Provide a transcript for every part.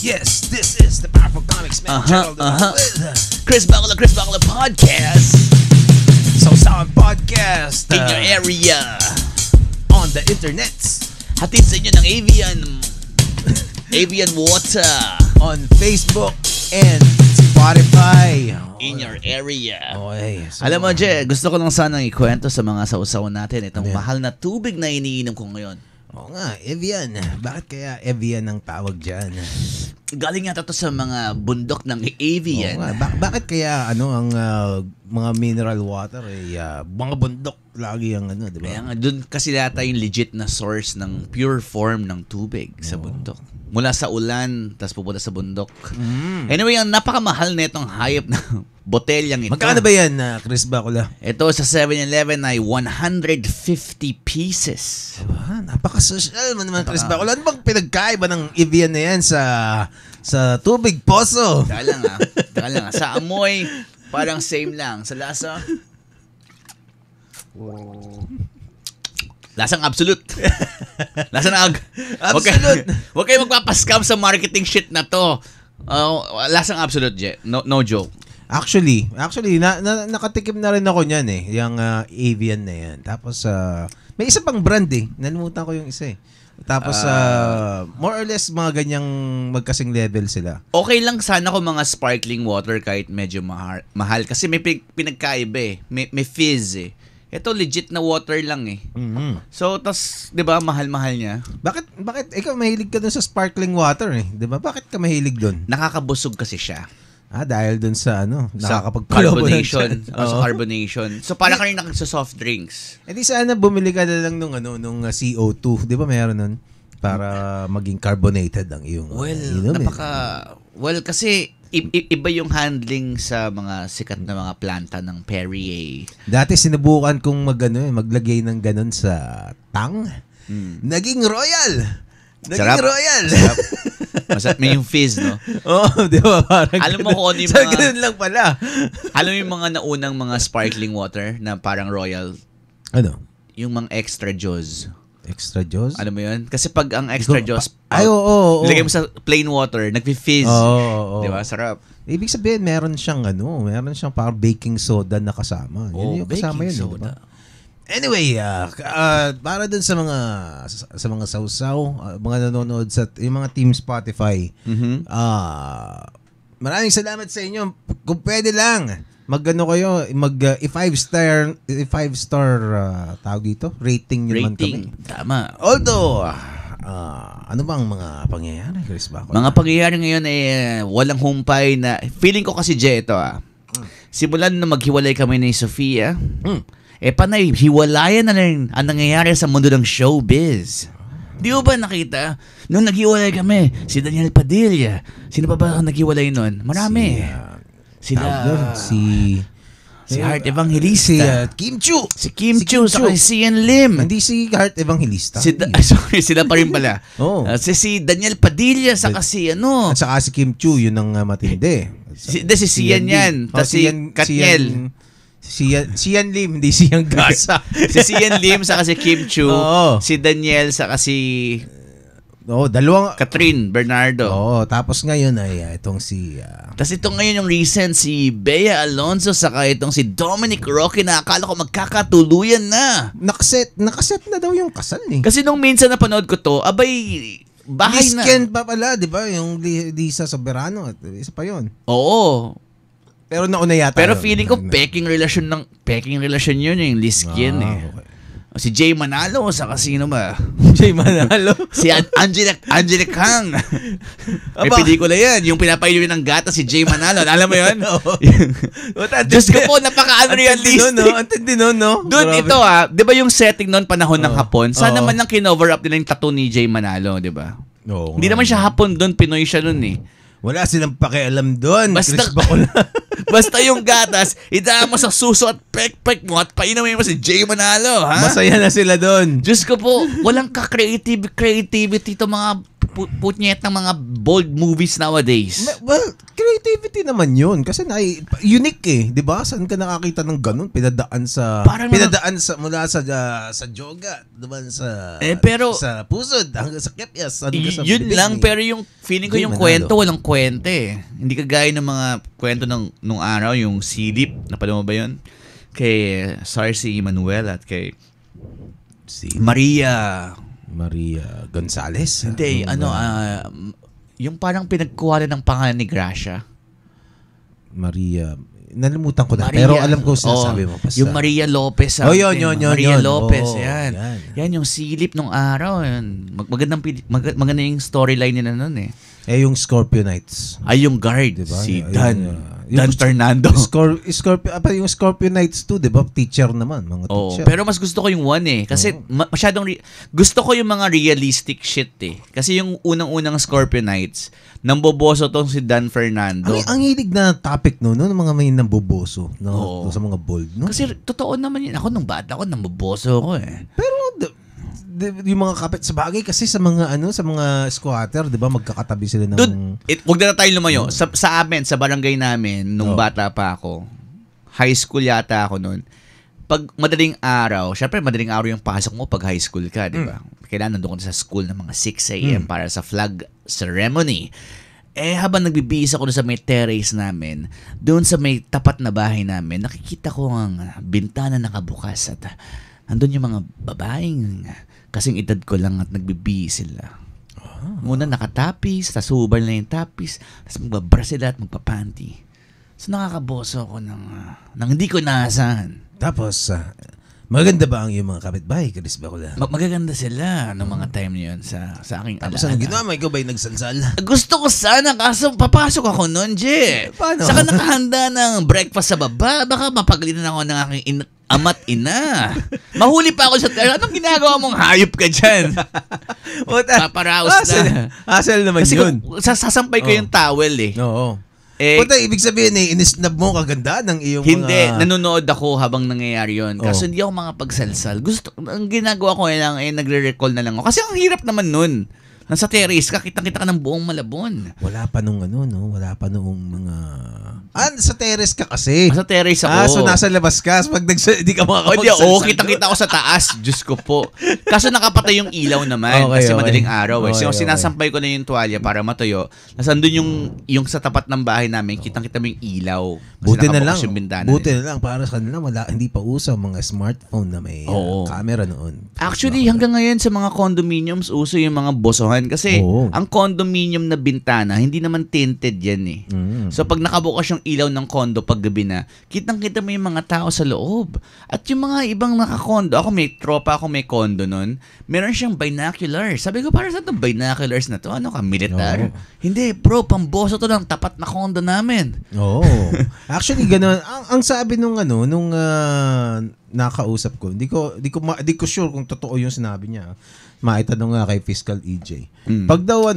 Yes, this is the Powerful Comics Man channel with Chris Bakula Podcast. Sausawan Podcast in your area, on the internet. Hatid sa inyo ng Avian Water on Facebook and Spotify in your area. Okay, so, alam mo, Je, gusto ko lang sanang ikwento sa mga sausawan natin itong mahal na tubig na iniinom ko ngayon. Oo nga, Evian. Bakit kaya Evian ang tawag dyan? Galing yata to sa mga bundok ng Avian. Oo nga. Bakit kaya ang mga mineral water mga bundok lagi ang di ba? Kaya nga, dun kasi yata yung legit na source ng pure form ng tubig sa bundok. Mula sa ulan, tapos pupunta sa bundok. Anyway, ang napakamahal na itong hayop na botelyang ito. Magkano ba yan, Chris Bakula? Ito sa 7-Eleven ay 150 pieces. Diba? Napaka-social mo naman, Chris Bakula. Ano bang pinagkaiba ng Evian na yan sa tubig poso? Taka lang. Sa amoy, parang same lang. Sa lasa, lasang absolute. Lasang absolute. Huwag kayo magpapascam sa marketing shit na to. Lasang absolute, Je. No joke. Actually, nakatikim na rin ako niyan yung Evian na yan. Tapos, may isa pang brand nalimutan ko yung isa Tapos, more or less, mga ganyang magkasing level sila. Okay lang sana kung mga sparkling water kahit medyo mahal. Kasi may pinagkaiba May fizz Ito legit na water lang Mm-hmm. So, tas, di ba, mahal-mahal niya. Bakit ikaw mahilig ka dun sa sparkling water di ba? Bakit ka mahilig dun? Nakakabusog kasi siya. Dahil dun sa sa carbonation. Sa carbonation. So, para ka rin nagsa-soft drinks. Di sana bumili ka na lang nung CO2. Di ba meron nun? Para maging carbonated ang iyong inom. Kasi iba yung handling sa mga sikat na mga planta ng Perrier. Dati sinubukan kong maglagay ng ganun sa tang. Naging royal. Sarap. Royal. Masarap. May yung fizz, no? Di ba? Alam mo kung ano yung mga... ganun lang pala. Alam mo yung mga naunang mga sparkling water na parang royal? Ano? Yung mga extra jaws. Extra jaws? Alam mo yun? Kasi pag ang extra jaws, nilagay mo sa plain water, nagpi-fizz. Di ba? Sarap. Ibig sabihin, meron siyang parang baking soda na kasama. Yun yung kasama yun. Soda. Diba? Anyway, para dun sa mga sausaw, mga nanonood sa yung mga Team Spotify, maraming salamat sa inyo. Kung pwede lang, kayo, i-5 star tawag dito, rating nyo naman kami. Tama. Although, ano bang mga pangyayari, Chris Bakula? Mga pangyayari ngayon walang humpay na, feeling ko kasi, Je, ito simulan na maghiwalay kami ni Sofia, panay, hiwalayan na rin ang nangyayari sa mundo ng showbiz. Di mo ba nakita? Nung naghiwalay kami, si Daniel Padilla. Sino pa ba ang naghiwalay nun? Marami. Si Heart Evangelista. Kim Chu. Si Kim Chu. Saka si Ian Lim. Hindi si Heart Evangelista. Sorry, sila pa rin pala. Si Daniel Padilla, saka si At saka si Kim Chu, yun ang matindi. Si Sian yan. Tapos si Katniel. Si Ian Lim, hindi si Yang Gasa. Si Ian Lim, saka si Kim Chu. Si Daniel, saka si... dalawang... Catherine Bernardo. Tapos ngayon ay itong si... Tapos ito ngayon yung recent si Bea Alonzo, saka itong si Dominic Roque na akala ko magkakatuluyan na. Nakaset na daw yung kasal Kasi nung minsan napanood ko to, bahay na. Lisken pa pala, di ba? Yung Lisa Soberano. Isa pa yun. Oo. Pero nauna yata. Pero feeling ko peking relasyon yun yung Liskin Okay. Si Jay Manalo, saka sino ba? Jay Manalo? Si Angela Kang. May pelikula yan. Yung pinapainumin ng gata si Jay Manalo. Alam mo yun? Diyos ko po, napaka-unrealistic. Antindi nun, no? Dude, ito di ba yung setting noon panahon ng Hapon? Sana man lang kinover up nila yung tattoo ni Jay Manalo, di ba? Hindi naman siya Hapon doon, Pinoy siya noon Wala silang pakialam doon. Basta yung gatas, idaan mo sa suso at pek-pek mo at painumin mo si Jay Manalo, ha? Masaya na sila doon. Diyos ko po, walang ka-creativity to mga putnyet ng mga bold movies nowadays. Well, creativity naman yun. Kasi unique eh. Di ba? Saan ka nakakita ng ganun? Pinadaan sa mula sa Joga. Diba sa sa Pusod hanggang sa Kepyas. Yun lang. Pero yung feeling ko yung kwento, walang kwento eh. Hindi kagaya ng mga kwento nung araw, yung Silip. Napanood mo ba yun? Kay Sarcy Manuel at kay Maria Gonzales. Hindi, yung parang pinagkuha ng pangalan ni Gracia. Maria, nalimutan ko na. Pero alam ko sinasabi mo. Basta. Yung Maria Lopez. Yun. Maria Lopez, yan. Yan yung Silip nung araw. Yan. Maganda yung storyline nila nun eh. Yung Scorpionites. Yung guard. Diba? Si Dan. Dan Fernando. Yung Scorpionites 2, di ba? Teacher naman, mga teacher. Pero mas gusto ko yung 1 eh. Kasi masyadong, gusto ko yung mga realistic shit eh. Kasi yung unang-unang Scorpionites, namboboso tong si Dan Fernando. Ang hilig na topic no, mga may namboboso no, sa mga bold. No? Kasi totoo naman yun. Ako nung bata ko, namboboso ko eh. Pero yung mga kapit sa bagay kasi sa mga sa mga squatter, 'di ba, magkakatabi sila ng wag na tayo lumayo. Sa amin, sa barangay namin nung bata pa ako. High school yata ako noon. Pag madaling araw, syempre madaling araw yung pasok mo pag high school ka, 'di ba? Kailangan nandoon ka sa school ng mga 6 a.m. para sa flag ceremony. Habang nagbibihis ako sa may terrace namin, doon sa may tapat na bahay namin, nakikita ko ang bintana nakabukas at andun yung mga babaeng kasing edad ko lang at nagbibihis sila. Muna nakatapis, tas subal na yung tapis, tas magbabra sila at magpapanty. So nakakaboso ako ng hindi ko naasahan. Tapos, maganda ba ang iyong mga kapitbahay, Chris Bacula? Magaganda sila noong mga time na yun sa aking alaala. Tapos ang ginawa, ikaw ba'y nagsalsal? Gusto ko sana, kaso papasok ako noon, Je. Paano? Saka nakahanda ng breakfast sa baba. Baka mapagalitan ako ng aking ama't ina. Mahuli pa ako sa anong ginagawa mong hayop ka dyan? Paparaos na. Hassle naman kasi yun. Kasi sasampay ko yung towel eh. Oo. Puta, ibig sabihin inisnab mo kaganda ng iyong hindi, nanonood ako habang nangyayari yun. Kasi hindi ako makapagsalsal. Ang ginagawa ko lang nagre-recall na lang ako. Kasi ang hirap naman nun. Nasa terrace ka, kitang-kita ka ng buong Malabon. Wala pa nung wala pa noong mga sa terrace ka kasi. Sa terrace ako. So nasa labas ka. Pag hindi ka makakapagsalsal. Kitang-kita ko sa taas. Diyos ko po. Kaso nakapatay yung ilaw naman. Kasi madaling araw. So sinasampay ko na yung tuwalya para matuyo. Nasandun yung sa tapat ng bahay namin, kitang-kita mo yung ilaw. Buti na lang. Para sa kanila, hindi pa uso mga smartphone na may camera noon. Actually, hanggang ngayon sa mga condominiums, uso yung mga bosohan. Kasi ang condominium na bintana, hindi naman tinted yan eh. So pag nakabukas yung ilaw ng condo pag gabi na, kitang-kita mo yung mga tao sa loob. At yung mga ibang nakakondo, may tropa ako may condo nun, meron siyang binoculars. Sabi ko, para sa itong binoculars na to? Ano ka, militar? Hindi, bro, pamboso to ng tapat na condo namin. Actually, gano'n. Ang sabi nung nakausap ko, hindi ko sure kung totoo yung sinabi niya. Maitanong nga kay Fiscal EJ. Pag daw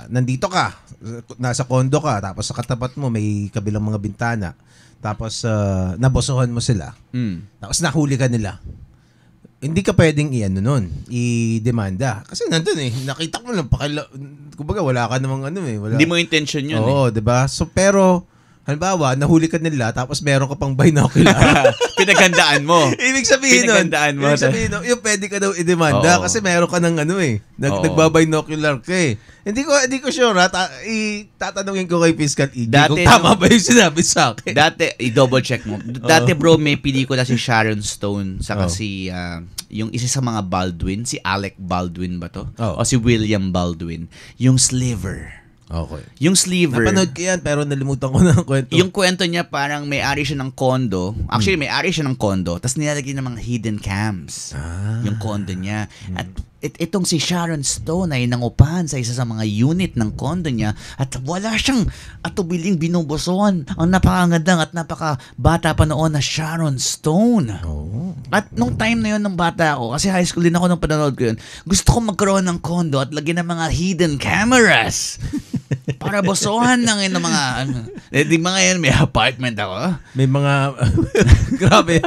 nandito ka, nasa condo ka, tapos sa katapat mo may kabilang mga bintana, tapos nabosohan mo sila, tapos nahuli ka nila, hindi ka pwedeng i-demanda. Kasi nandun nakita ko lang, kumbaga wala ka namang wala. Hindi mo intention yun. Oo, diba? So, pero, halimbawa, nahuli ka nila, tapos meron ka pang binocular. Pinaghandaan mo. Ibig sabihin nun, yung pwede ka daw i-demanda kasi meron ka ng nagbabinocular ka eh. Hindi ko sure tatanungin ko kay Fiscal EJ kung tama ba yung sinabi sa akin. Dati, i-double check mo. Dati bro, may pelikula si Sharon Stone, saka si, yung isa sa mga Baldwin, si Alec Baldwin ba to? O si William Baldwin. Yung Sliver. Okay. Yung Sliver. Napanood ko yan pero nalimutan ko na ang kwento. Yung kwento niya parang may-ari siya ng condo. Actually, may-ari siya ng condo. Tapos nilalagay ng mga hidden cams. Yung condo niya. At itong si Sharon Stone ay nangupahan sa isa sa mga unit ng condo niya. At wala siyang atubiling binubusuan. Ang napakagandang at napakabata pa noon na Sharon Stone. At nung time na yun ng bata ako, kasi high school din ako nung panonood ko yun, gusto ko magkaroon ng condo at lagyan ng mga hidden cameras. Para bosohan lang yun ng mga, di mga yan, may apartment ako. May mga, grabe,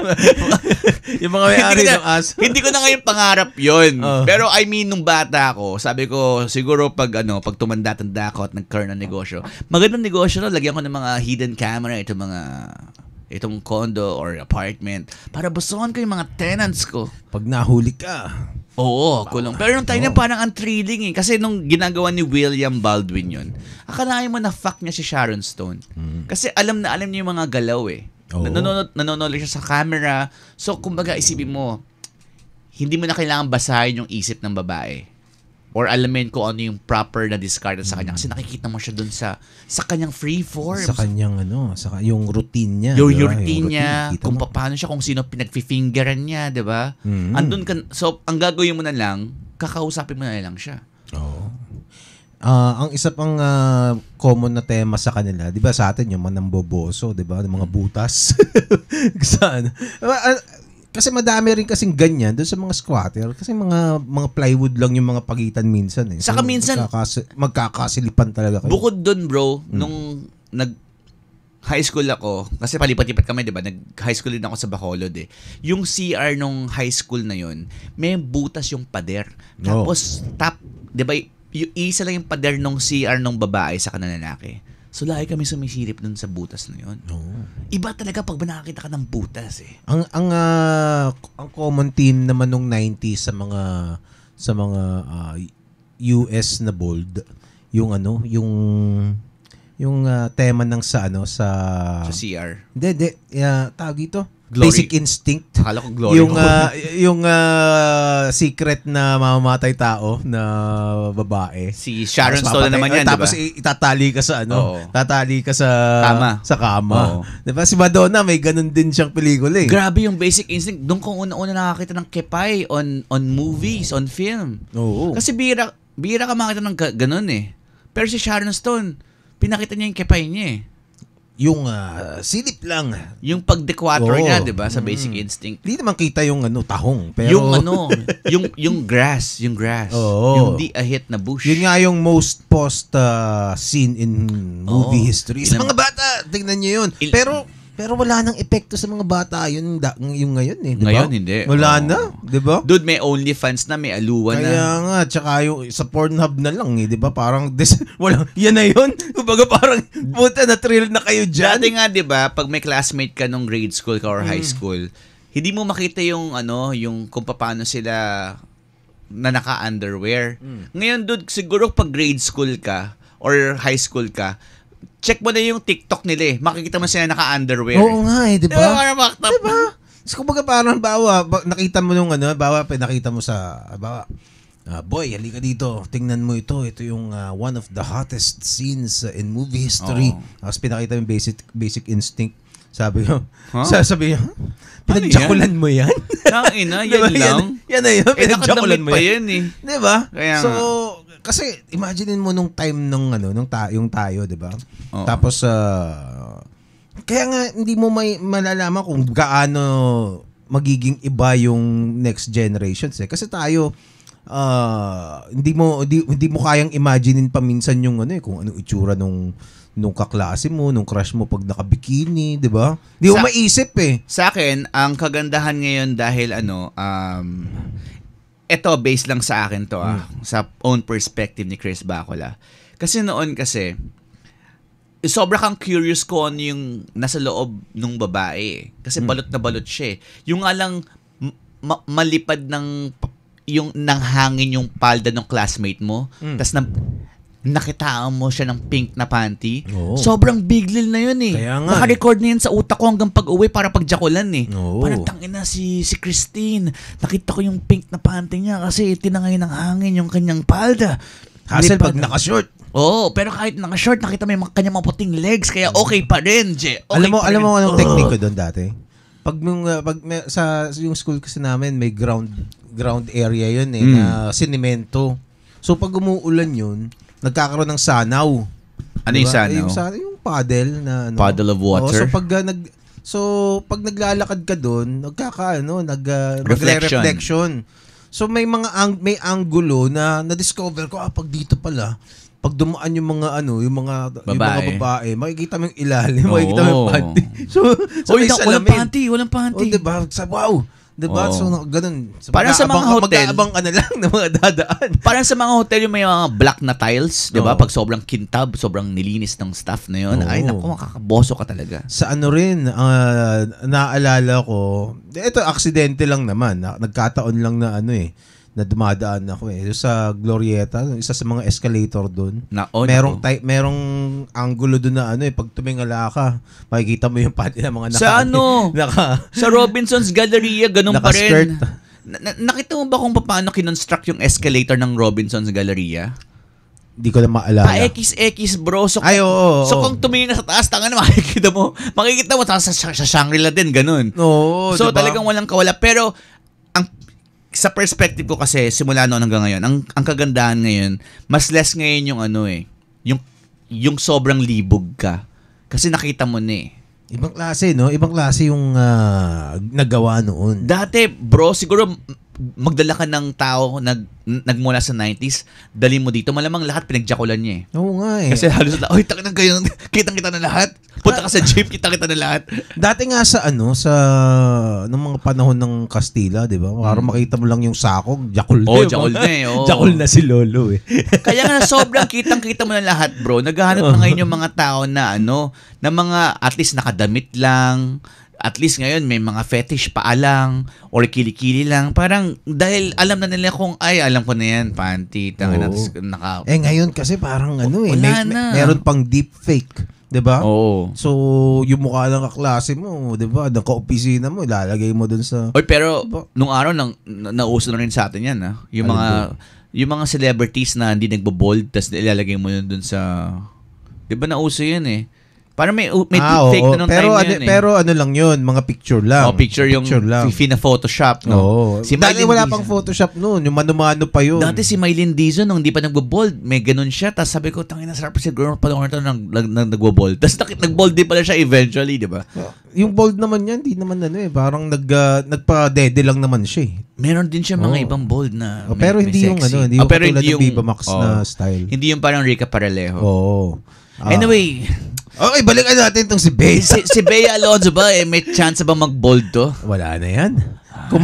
yung mga may-ari ng as. Hindi ko na ngayon pangarap yun. Pero I mean, nung bata ako, sabi ko, siguro pag tumanda-tanda ako at nagkaroon ng negosyo, magandang negosyo na, lagyan ko ng mga hidden camera, itong condo or apartment, para bosohan ko yung mga tenants ko. Pag nahuli ka. Oo, kulong. Pero nung time na parang ang thrilling eh. Kasi nung ginagawa ni William Baldwin yun, akalain mo na fuck niya si Sharon Stone. Kasi alam niya yung mga galaw eh. Nanonood siya sa camera. So, kumbaga, isipin mo, hindi mo na kailangan basahin yung isip ng babae. Or alamin kung ano yung proper na discard sa kanya. Kasi nakikita mo siya dun sa kanyang free forms. Sa kanyang yung routine niya. Yung routine niya, kung paano siya, kung sino pinag-fingeran niya, di ba? Andun ka, so, ang gagawin mo na lang, kakausapin mo na lang siya. Oo. Ang isa pang common na tema sa kanila, di ba sa atin, yung mga namboboso, di ba? Mga butas. Saan? Kasi madami rin kasing ganyan doon sa mga squatter. Kasi mga plywood lang yung mga pagitan minsan eh. Saka minsan, magkakasilipan talaga kayo. Bukod doon bro, nung high school ako, kasi palipat-lipat kami, di ba? Nag-high school din ako sa Bacolod eh. Yung CR nung high school na yun, may butas yung pader. Tapos, di ba, yung isa lang yung pader nung CR nung babae sa kanang lalaki. So, lagi kami sumisilip dun sa butas na yun. Iba talaga pag nakakita ka ng butas eh. Ang common theme naman nung 90s sa mga US na bold, yung tema ng sa CR. Hindi, tawag ito. Glory. Basic Instinct. Akala ko Glory. Yung secret na mamamatay tao na babae. Si Sharon Stone na naman yan, tapos diba? itatali ka sa tatali ka sa kama. Oo. Diba si Madonna may ganun din siyang pelikula eh. Grabe yung Basic Instinct. Doon ko una-una nakakita ng kepay on movies, on film. Oo. Kasi bira ka makita ng ganun eh. Pero si Sharon Stone, pinakita niya yung kepay niya eh. Yung silip lang. Yung pag-dequator niya, 'di ba, sa Basic Instinct. Hindi naman kita yung tahong, pero yung grass. Oo. Yung di ahit na bush. Yun nga yung most post scene in movie history. Sa mga bata, tingnan niyo yun. Pero wala nang epekto sa mga bata yung ngayon eh, di ba? Ngayon hindi. Wala na, di ba? Dude, may OnlyFans na, may aluwa na. Kaya nga, tsaka yung sa Pornhub na lang eh, di ba? Parang yan na yun. Kumbaga parang puta na thrill na kayo dyan. Dati nga, di ba, pag may classmate ka nung grade school ka or high school, hindi mo makita yung yung kung paano sila na naka-underwear. Ngayon, dude, siguro pag grade school ka or high school ka, check mo na yung TikTok nila eh. Makikita mo sila naka-underwear. Oo nga eh, di ba? Diba? So, kumbaga parang nakita mo nung pinakita mo sa, boy, halika dito, tingnan mo ito. Ito yung one of the hottest scenes in movie history. Tapos pinakita mo yung basic instinct. Sabi ko, pinagjakulan mo yan? Ina, yan lang. Yan na yun, pinagjakulan mo yan. Yan eh. Di ba? Kaya kasi imaginein mo nung time yung tayo, 'di ba? Oo. Tapos kaya nga hindi mo malalaman kung gaano magiging iba yung next generations eh. Kasi tayo hindi mo kayang imaginein pa minsan yung kung anong itsura nung kaklase mo, nung crush mo pag naka-bikini, 'di ba? Hindi mo maisip eh. Sa akin, ang kagandahan ngayon dahil ito, based lang sa akin to sa own perspective ni Chris Bacola. Kasi noon sobra kang curious ko ano yung nasa loob ng babae. Kasi balot na balot siya eh. Yung nga lang malipad yung nanghangin yung palda ng classmate mo, tas nakitaan mo siya ng pink na panty. Oo. Sobrang big deal na yun eh. Kaya nga, naka-record na yun sa utak ko hanggang pag-uwi para pagjakulan eh. Oo. Parang tangina si Christine. Nakita ko yung pink na panty niya kasi tinangay ng hangin yung kanyang palda. Hassle pag naka-short. Oo, pero kahit naka-short, nakita mo yung kanyang mga puting legs, kaya okay pa rin, Je. Okay alam mo anong Oh. technique ko doon dati? Pag sa yung school kasi namin may ground area yun eh na sinemento. So pag umuulan yun, nagkakaroon ng sanaw. Ano yung sanaw? Yung paddle na Puddle of water. So pag naglalakad ka doon, Reflection. reflection. So may angulo na na-discover ko pag dito pala pag dumaan yung mga babae, makikita mo yung ilalim, Oo. makikita mo yung panty. So may salamin. Walang panty. Diba? Wow. Diba? Oo. So, ganun. So, Parang sa mga hotel. Mag-aabang ka na lang ng mga dadaan. Parang sa mga hotel yung may mga black na tiles, di ba? Oo. Pag sobrang kintab, sobrang nilinis ng staff na yun. Oo. Ay, naku, makakaboso ka talaga. Sa ano rin, naalala ko, ito, aksidente lang naman. Nagkataon lang na na dumadaan ako sa Glorieta, isa sa mga escalator doon. Merong angulo doon na pag tumingala ka, makikita mo yung panty ng mga sa Robinson's Galleria, ganun pa naka-skirt. rin. Nakita mo ba kung paano kinonstruct yung escalator ng Robinson's Galleria? Hindi ko na maalala. Pa-X bro. So, oo. So kung tumingin na sa taas, makikita mo sa Shangri-La din, ganun. Oo, so diba? talagang walang kawala. Pero sa perspective ko kasi simula noon hanggang ngayon, ang kagandahan ngayon, mas less ngayon yung yung sobrang libog ka. Kasi nakita mo na Ibang klase, no? Ibang klase yung nagawa noon. Dati, bro, siguro magdala ka ng tao nagmula sa 90s, dali mo dito, malamang lahat pinagjakulan niya Oo nga Kasi halos takinan kayo, kitang-kita na lahat. Punta ka sa jeep, kitang-kita na lahat. Dati nga sa nung mga panahon ng Kastila, di ba? Para makita mo lang yung sakog, jakul na. Jakul na Jakul na si Lolo Kaya nga sobrang kitang-kita mo na lahat, bro. Naghahanap na ngayon yung mga tao na na mga at least nakadamit lang. At least ngayon may mga fetish pa lang or kilikili lang. Parang dahil alam na nila alam ko na yan, panty, ngayon kasi parang meron pang deep fake. 'Di ba? Oo. So, yung mukha lang kaklase mo, 'di ba? Naka-opisina mo, ilalagay mo dun sa pero nung araw nauso na rin sa atin yan, Yung mga celebrities na hindi nagbo-bold tas ilalagay mo yun dun sa 'di ba nauso yun Parang may deep fake na nung time na yun Pero lang yun, mga picture lang. Picture lang. Photoshop, no? Oo. Si Dati wala pang Photoshop noon, yung mano-mano pa yun. Dati si Mylene Dizon, nung hindi pa nagbo-bold, may ganun siya. Tapos sabi ko, tangina, sarap si girl pa ito nagbo-bold. Tapos nag-bold din pala siya eventually, di ba? Yung bold naman yan, di naman parang nagpa-dede lang naman siya Meron din siya mga ibang bold na pero hindi yung hindi yung katulad ng Viva Max na style. Hindi yung parang Rica Paralejo. Oo. Anyway, okay, balikan natin itong si Bea. Si Bea Alonzo ba, may chance ba mag-bold to? Wala na yan. Kung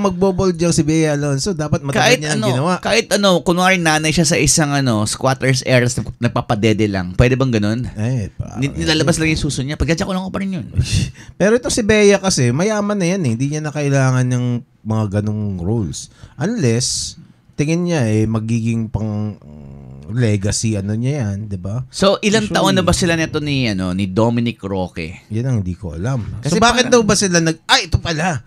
magbo-bold yung si Bea Alonzo, dapat matagal niya ang ginawa. Kahit kunwari nanay siya sa isang squatters areas na nagpapadede lang. Pwede bang ganun? Nilalabas lang yung suso niya. Pagkatsa ko lang ko pa rin yun. Pero ito si Bea kasi, mayaman na yan Hindi niya na kailangan ng mga ganung rules. Unless, tingin niya magiging pang legacy niya yan, 'di ba? So ilang taon na ba sila nito ni Dominic Roque? Yan ang hindi ko alam. Kasi so bakit daw ba sila ito pala.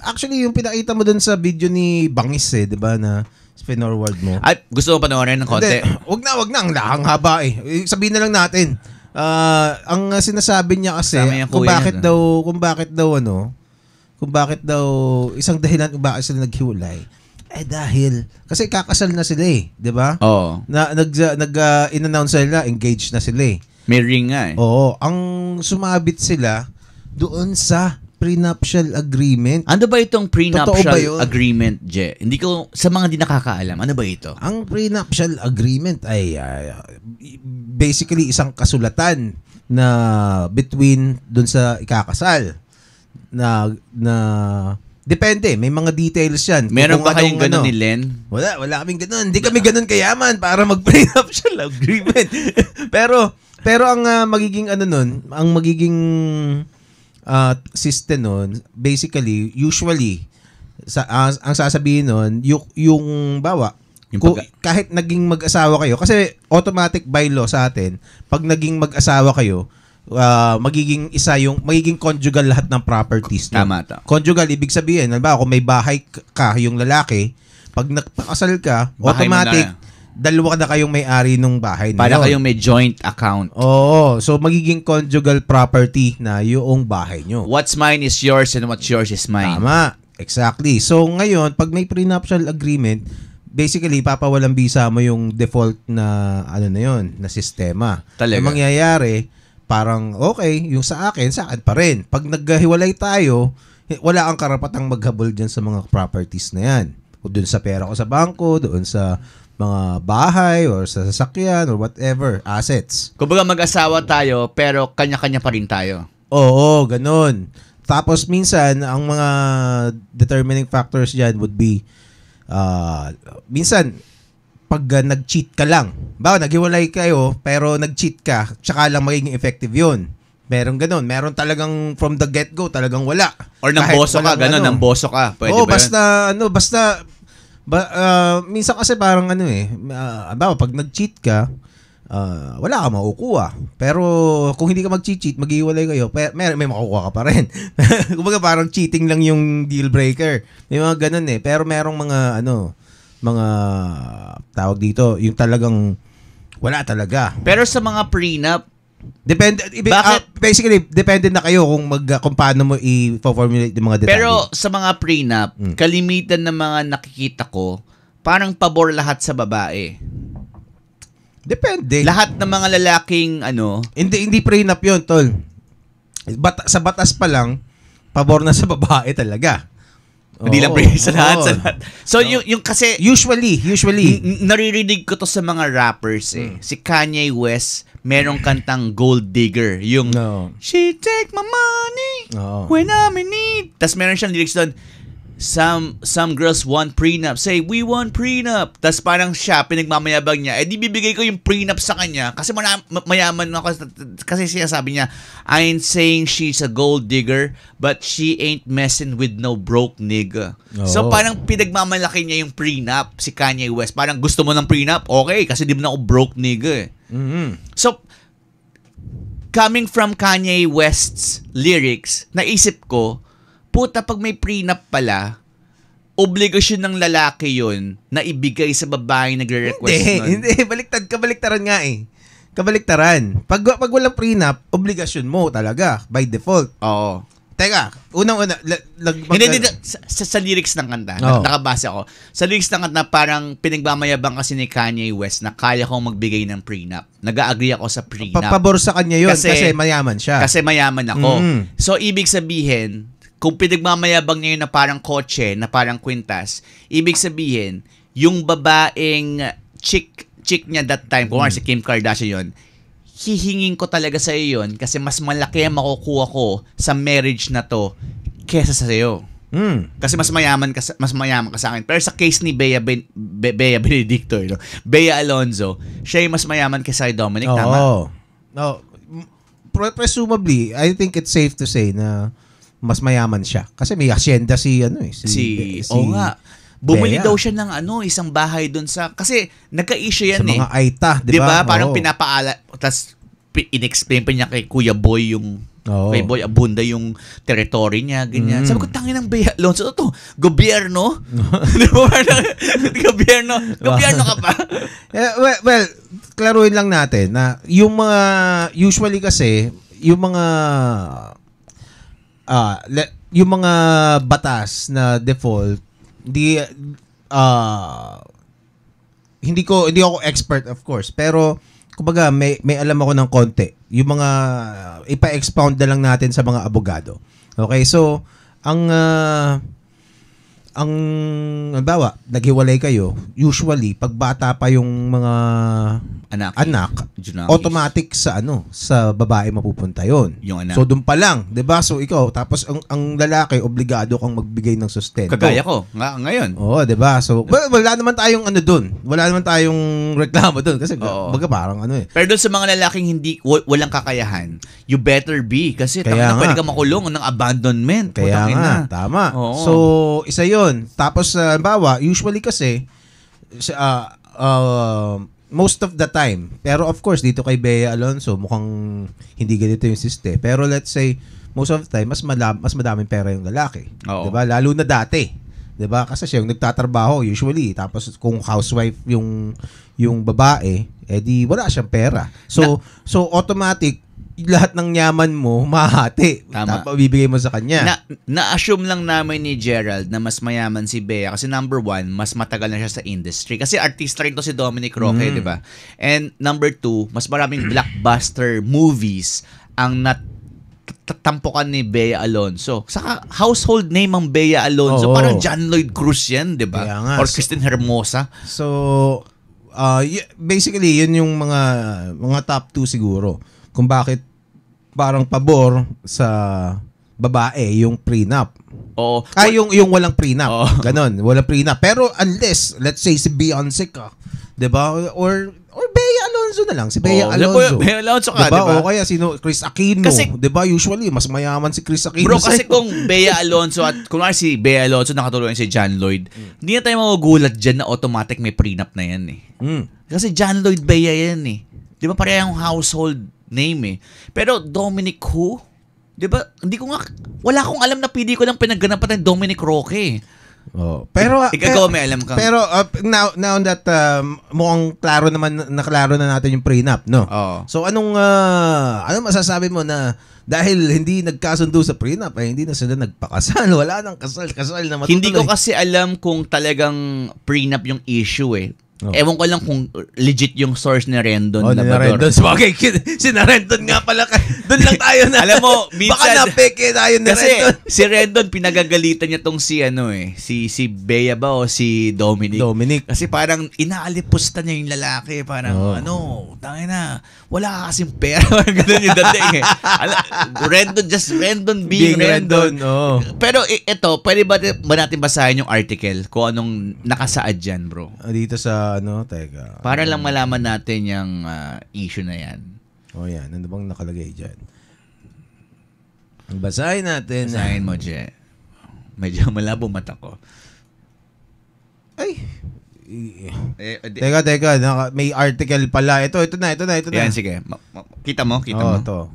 Actually yung pinakita mo dun sa video ni Bangis 'di ba na forward mo. Ay, gusto mo panoorin ng konti? Wag na, ang lahang haba Sabihin na lang natin. Ang sinasabi niya kasi kung bakit daw isang dahilan kung bakit sila naghiwalay. Dahil kasi kakasal na sila 'di ba? Oo. In-announce nila engaged na sila May ring nga Oo, ang sumabit sila doon sa prenuptial agreement. Ano ba itong prenuptial agreement, Je? Hindi ko sa mga di nakakaalam. Ano ba ito? Ang prenuptial agreement ay basically isang kasulatan na between doon sa ikakasal na depende, may mga details yan. Meron ba kayong ganun ni Len? Wala kaming ganun. Hindi kami ganun kayaman para mag-prenuptial agreement. pero ang magiging ang magiging system nun, basically, usually, ang sasabihin nun, yung kahit naging mag-asawa kayo, kasi automatic by law sa atin, pag naging mag-asawa kayo, magiging conjugal lahat ng properties nyo. Tama. Conjugal, ibig sabihin, kung may bahay ka, yung lalaki, pag nagpakasal ka, bahay automatic, dalawa na kayong may-ari ng bahay na para kayong may joint account. Oo. So, magiging conjugal property na yung bahay nyo. What's mine is yours and what's yours is mine. Tama. Exactly. So, ngayon, pag may prenuptial agreement, basically, papawalang bisa mo yung default na, na sistema. Talaga? Ang mangyayari, parang okay, yung sa akin pa rin. Pag naghiwalay tayo, wala kang karapatang maghabol dyan sa mga properties na yan. O doon sa pera ko sa bangko, doon sa mga bahay or sa sasakyan or whatever, assets. Kumbaga mag-asawa tayo pero kanya-kanya pa rin tayo. Oo, ganun. Tapos minsan, ang mga determining factors dyan would be, minsan, pag nag-cheat ka lang, naghiwalay kayo, pero nag-cheat ka, tsaka lang magiging effective yun. Meron ganun. Meron talagang from the get-go, talagang wala. Or nang boso ka, ganun, nang boso ka. Pwede ba basta, minsan kasi parang pag nag-cheat ka, wala ka makukuha. Pero kung hindi ka mag-cheat, maghiwalay kayo, may makukuha ka pa rin. Kumbaga parang cheating lang yung deal breaker. May mga ganun Pero merong mga tawag dito, yung talagang wala talaga. Pero sa mga prenup, depende. Basically, depende na kayo kung paano mo i-formulate yung mga detalye. Pero sa mga prenup, kalimitan ng mga nakikita ko, parang pabor lahat sa babae. Depende. Lahat ng mga lalaking Hindi prenup yun, tol. Sa batas pa lang, pabor na sa babae talaga. Hindi lang sa lahat. So, yung kasi... Usually. Naririnig ko to sa mga rappers Si Kanye West, merong kantang Gold Digger. Yung, she take my money when I'm in need. Tapos meron siyang lyrics doon, some girls want prenup. Say, we want prenup. Tapos parang siya, pinagmamayabang niya, di bibigay ko yung prenup sa kanya kasi mayaman ako. Kasi siya sabi niya, I ain't saying she's a gold digger, but she ain't messing with no broke nigga. So parang pinagmamalaki niya yung prenup, si Kanye West. Parang gusto mo ng prenup? Okay, kasi di mo na ako broke nigga. So, coming from Kanye West's lyrics, naisip ko, puta, pag may prenup pala, obligasyon ng lalaki yun na ibigay sa babae nagre-request nun. Hindi. Kabaliktaran nga Kabaliktaran. Pag walang prenup, obligasyon mo talaga, by default. Oo. Teka, unang-una, hindi, sa lyrics ng kanta, nakabase ako. Sa lyrics ng kanta, parang pinagmamayabang kasi ni Kanye West na kaya kong magbigay ng prenup. Nag-agree ako sa prenup. Pabor sa kanya yun kasi mayaman siya. Kasi mayaman ako. So, ibig sabihin, kung pinagmamayabang niya yun na parang kotse, na parang kwintas, ibig sabihin, yung babaeng chick niya that time, kung si Kim Kardashian yun, hihingin ko talaga sa iyo yun kasi mas malaki ang makukuha ko sa marriage na to kesa sa iyo. Kasi mas mayaman ka sa akin. Pero sa case ni Bea Benedicto, Bea Alonzo, siya yung mas mayaman kesa kay Dominic, tama? No. Presumably, I think it's safe to say na mas mayaman siya. Kasi may asyenda oo nga. Bumili daw siya ng isang bahay doon kasi nagka-issue yan sa mga Aita, di ba? Parang pinapaala, tas in-explain pa niya kay Kuya Boy kay Boy Abunda yung territory niya, ganyan. Sabi ko, tangin ng Bea Alonzo, ito, gobyerno? Di ba? Gobyerno ka pa? Well, klaruhin lang natin na yung mga, usually kasi, yung mga batas na default, hindi ako expert, of course, pero kumbaga may alam ako ng konti. Yung mga ipa-expound na lang natin sa mga abogado. Okay, so halimbawa, naghiwalay kayo, usually pag bata pa yung mga anak, automatic sa babae mapupunta yon. Yung anak. So doon pa lang, 'di ba? So ikaw, tapos ang lalaki obligado kang magbigay ng sustento. Kagaya ko ngayon. Oo, 'di ba? So wala naman tayong doon. Wala naman tayong reklamo doon kasi baga parang Pero doon sa mga lalaking walang kakayahan, you better be kasi pwede ka makulong ng abandonment. Kaya nga, tama. Oo. So isa 'yon. Tapos halimbawa, usually kasi most of the time. Pero of course, dito kay Bea Alonzo, mukhang hindi ganito yung siste. Pero let's say, most of the time, mas madaming pera yung lalaki. Oo. Diba? Lalo na dati. Diba? Kasi siya yung nagtatrabaho usually. Tapos kung housewife yung babae, di wala siyang pera. So automatic, lahat ng yaman mo, mahati. Tama. Tapos bibigay mo sa kanya. Na-assume lang namin ni Gerald na mas mayaman si Bea kasi number one, mas matagal na siya sa industry. Kasi artista rin to si Dominic Roque, di ba? And number two, mas maraming blockbuster movies ang tampukan ni Bea Alonzo. Saka household name ang Bea Alonzo. Parang John Lloyd Cruz yan, di ba? Or Christine Hermosa. So, basically, yun yung mga top 2 siguro. Kung bakit parang pabor sa babae yung prenup. Oo. Yung walang prenup. Ganon, walang prenup. Pero unless, let's say si Beyonce ka, 'di ba? Or Bea Alonzo na lang, si Bea Alonzo. Bea Alonzo ka, diba? 'di ba? O kaya sino, Chris Aquino, Kasi, 'di ba? Usually mas mayaman si Chris Aquino. Bro, kasi kung Bea Alonzo at kung si Bea Alonzo nakatulungan si John Lloyd, hindi na tayo magugulat diyan na automatic may prenup na yan eh. Kasi John Lloyd Bea yan eh. 'Di ba parehong household name eh. Pero Dominic who? 'Di ba? Hindi ko nga wala akong alam na pili ko lang pinagganapan ng Dominic Roque. Pero ikaw may alam kang. Pero now that mukhang naklaro na natin yung prenup, no? So anong masasabi mo na dahil hindi nagkasundo sa prenup ay hindi na sila nagpakasal, wala nang kasal na matutuloy? Hindi ko kasi alam kung talagang prenup yung issue eh. Ewan ko lang kung legit yung source ni Rendon Labrador. Sabagay, si Rendon nga pala. Doon lang tayo na. Alam mo, minsan, baka napeke tayo ni Rendon. Kasi si Rendon, pinagagalitan niya tong si Bea ba o si Dominic. Kasi parang inaalipusta niya yung lalaki. Parang, tangin na, wala ka kasing pera. Parang ganun yung dating eh. Rendon being Rendon. Pero ito, pwede ba natin basahin yung article kung anong nakasaad dyan, bro? Dito sa teka. Para lang malaman natin yung issue na yan. Yan. Ano bang nakalagay dyan? Basahin natin. Basahin mo, Je. Medyo malabo mata ko. Ay. Teka. May article pala. Ito na. Yan, sige. Kita mo? Ito.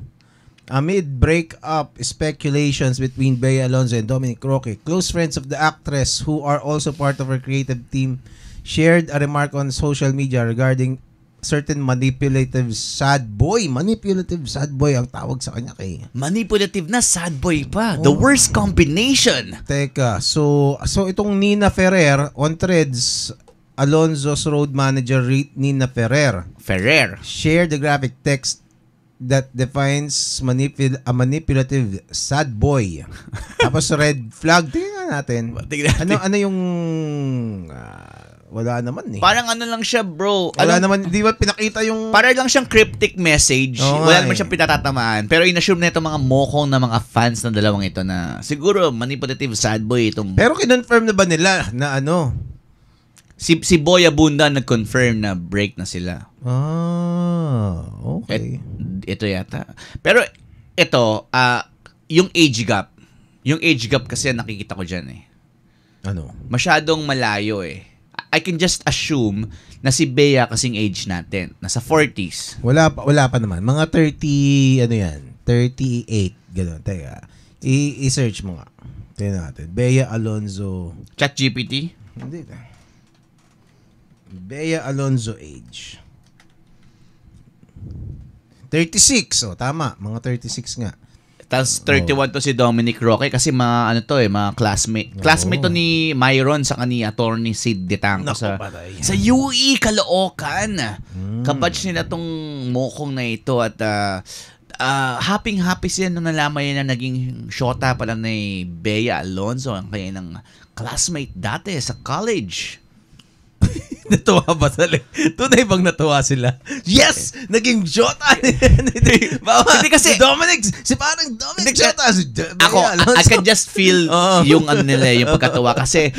Amid breakup speculations between Bea Alonzo and Dominic Roque, close friends of the actress who are also part of her creative team shared a remark on social media regarding certain manipulative sad boy ang tawag sa kanya kay. Manipulative na sad boy pa. The worst combination. Teka, so itong Nina Ferrer on Threads, Alonzo's road manager Nina Ferrer shared the graphic text that defines a manipulative sad boy. Tapos red flag. Tingnan natin. Ano yung wala naman eh. Parang lang siya, bro. Wala naman, di ba pinakita yung... Parang lang siyang cryptic message. Wala naman siyang pinatatamaan. Pero in-assume na itong mga mokong na mga fans ng dalawang ito na siguro manipulative sad boy itong... Pero kinonfirm na ba nila na Si Boy Abunda nag-confirm na break na sila. Okay. Ito yata. Pero ito, yung age gap. Yung age gap kasi nakikita ko dyan eh. Masyadong malayo eh. I can just assume na si Bea kasing age natin. Nasa 40s. Wala pa naman. Mga 30, 38. Ganun. Teka. I-search mo nga. Tingnan natin. Bea Alonzo. ChatGPT? Hindi. Bea Alonzo age. 36. Tama. Mga 36 nga. Tapos 31 to si Dominic Roque kasi mga mga classmate. Classmate to ni Myron sa ni attorney Sid Detanco sa UE Caloocan. Kabatch nila tong mokong na ito at happy sila nung nalaman niya na naging shota pala ni Bea Alonzo ang kanyang classmate dati sa college. Natuwa ba sila? Tunay bang natuwa sila? Yes! Naging Jota! Hindi kasi parang Dominic Jota. I can just feel yung yung pagkatawa kasi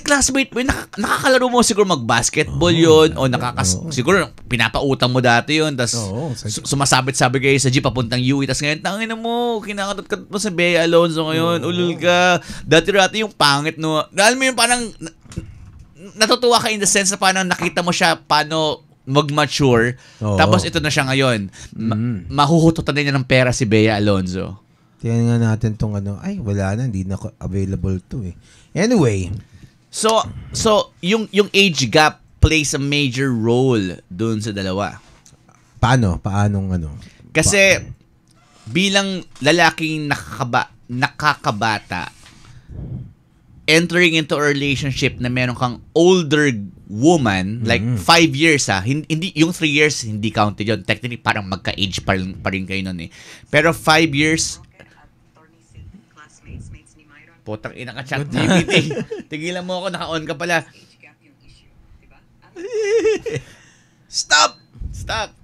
classmate mo, nakakalaro mo siguro mag-basketball yun o siguro pinapautang mo dati yun tapos sumasabit-sabit kayo sa jeep papuntang UE tapos ngayon, tangin na mo, kinakatot mo sa Bea Alonzo ngayon, ulul ka. Dati yung pangit no. Dahil mo yung parang natutuwa ka in the sense na parang nakita mo siya paano mag-mature. Tapos ito na siya ngayon. Mahuhututan din niya ng pera si Bea Alonzo. Tingnan nga natin tong ay wala na, hindi na available to eh. Anyway. So yung age gap plays a major role dun sa dalawa. Paanong Kasi bilang lalaking nakakabata, entering into a relationship na meron kang older woman, like 5 years hindi yung 3 years hindi counted yun. Technically parang magka-age pa rin kayo nun eh. Pero 5 years Putang ina ka ChatGPT. Tigilan mo ako, naka-on ka pala. Stop!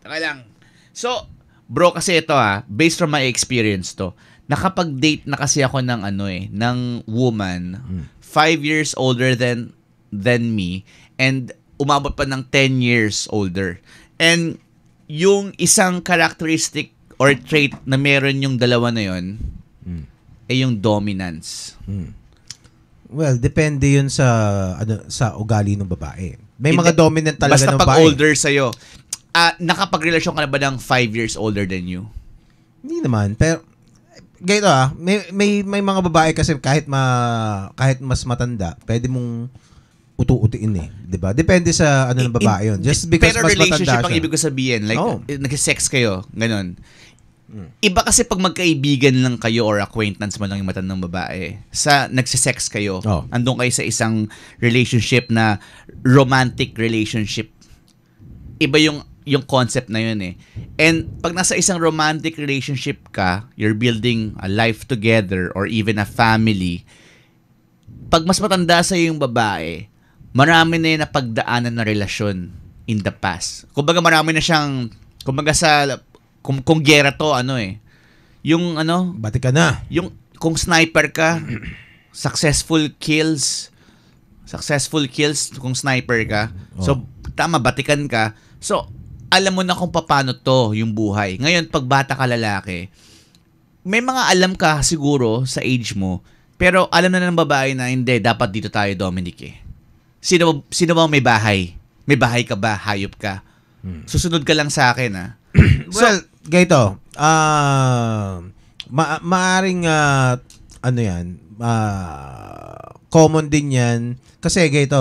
Taka lang. So, bro, kasi ito based from my experience to, nakapag-date na kasi ako ng ng woman 5 years older than me and umabot pa ng 10 years older. And yung isang characteristic or trait na meron yung dalawa na yun ay yung dominance. Well, depende yun sa ugali ng babae. May mga dominant talaga ng babae. Basta pag older sa'yo, nakapagrelasyon ka na ba ng 5 years older than you? Hindi naman. Pero, ganito may mga babae kasi kahit mas matanda, pwede mong utu-utiin 'di ba? Depende sa ng babae yun. Just because pero mas matanda siya. Pero relationship ang ibig ko sabihin, like nag-sex kayo, ganun. Iba kasi pag magkaibigan lang kayo or acquaintance mo lang yung matandang babae. Sa nagse-sex kayo, andun kayo sa isang relationship na romantic relationship. Iba yung concept na yun And pag nasa isang romantic relationship ka, you're building a life together or even a family. Pag mas matanda sa yung babae, marami na yung napagdaanan na relasyon in the past. Kumbaga marami na siyang, kung gera to, yung bati ka na. Yung, kung sniper ka, successful kills kung sniper ka. So, tama, batikan ka. So, alam mo na kung paano to yung buhay. Ngayon, pag bata ka lalaki, may mga alam ka siguro sa age mo, pero alam na ng babae na hindi, dapat dito tayo, Dominic Sino ba may bahay? May bahay ka ba? Hayop ka? Susunod ka lang sa akin Well, ganito. Maaring common din yan. Kasi ganito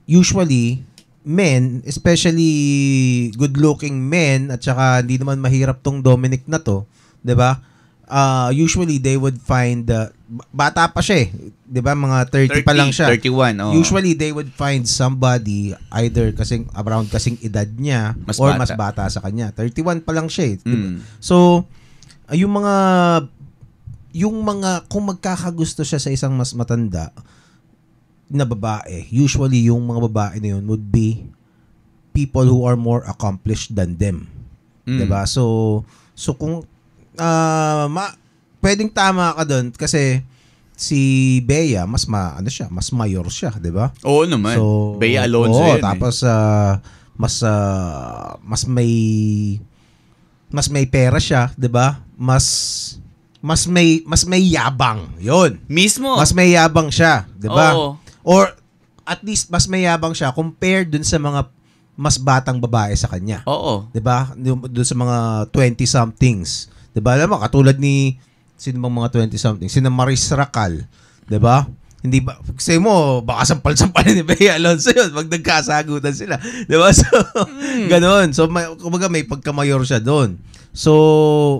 usually, men, especially good-looking men, at saka hindi naman mahirap tong Dominic na to, 'di ba? Usually they would find bata pa siya 'di ba? Mga 30 pa lang siya. 31, Usually they would find somebody either kasing around kasing edad niya mas bata sa kanya. 31 pa lang siya. Diba? So, yung mga kung magkakagusto siya sa isang mas matanda na babae, usually yung mga babae na yun would be people who are more accomplished than them. 'Di ba? So kung pwedeng tama ka doon kasi si Bea mas mayor siya, 'di ba? Oo naman. So, Bea Alonzo yun. Tapos mas may pera siya, 'di ba? Mas may yabang. 'Yon. Mismo. Mas may yabang siya, 'di ba? Oo. Or at least mas may yabang siya compared dun sa mga mas batang babae sa kanya. Oo. 'Di ba? Dun sa mga 20 somethings. 'Di ba? Alam mo katulad ni sino bang mga 20 something? Sina Maris Racal, 'di ba? Hindi ba kasi mo baka sampal-sampal ni Bea Alonzo yun pag nagkasagutan sila, 'di ba? So ganoon. So kumbaga may pagkamayor siya doon. So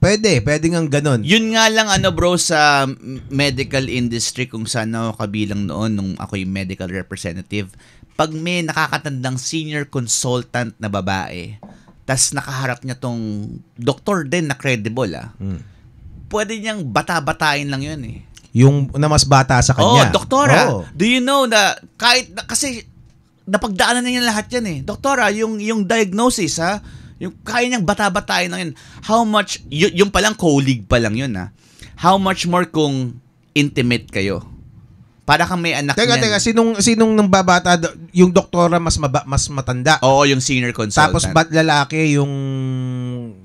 pwede ngang ganun. Yun nga lang bro sa medical industry kung saan ako kabilang noon nung ako yung medical representative. Pag may nakakatandang senior consultant na babae, tas nakaharap niya tong doktor din na credible pwede niyang bata-batain lang yun Yung na mas bata sa kanya. Doktora, do you know na kasi napagdaanan na niya lahat yan Doktora, yung diagnosis yung kaya niyang bata-batain lang yun. How much, yung palang colleague pa lang yun How much more kung intimate kayo? Para kang may anak niyan. Teka, sinong nang babata, yung doktora mas matanda? Oo, yung senior consultant. Tapos lalaki yung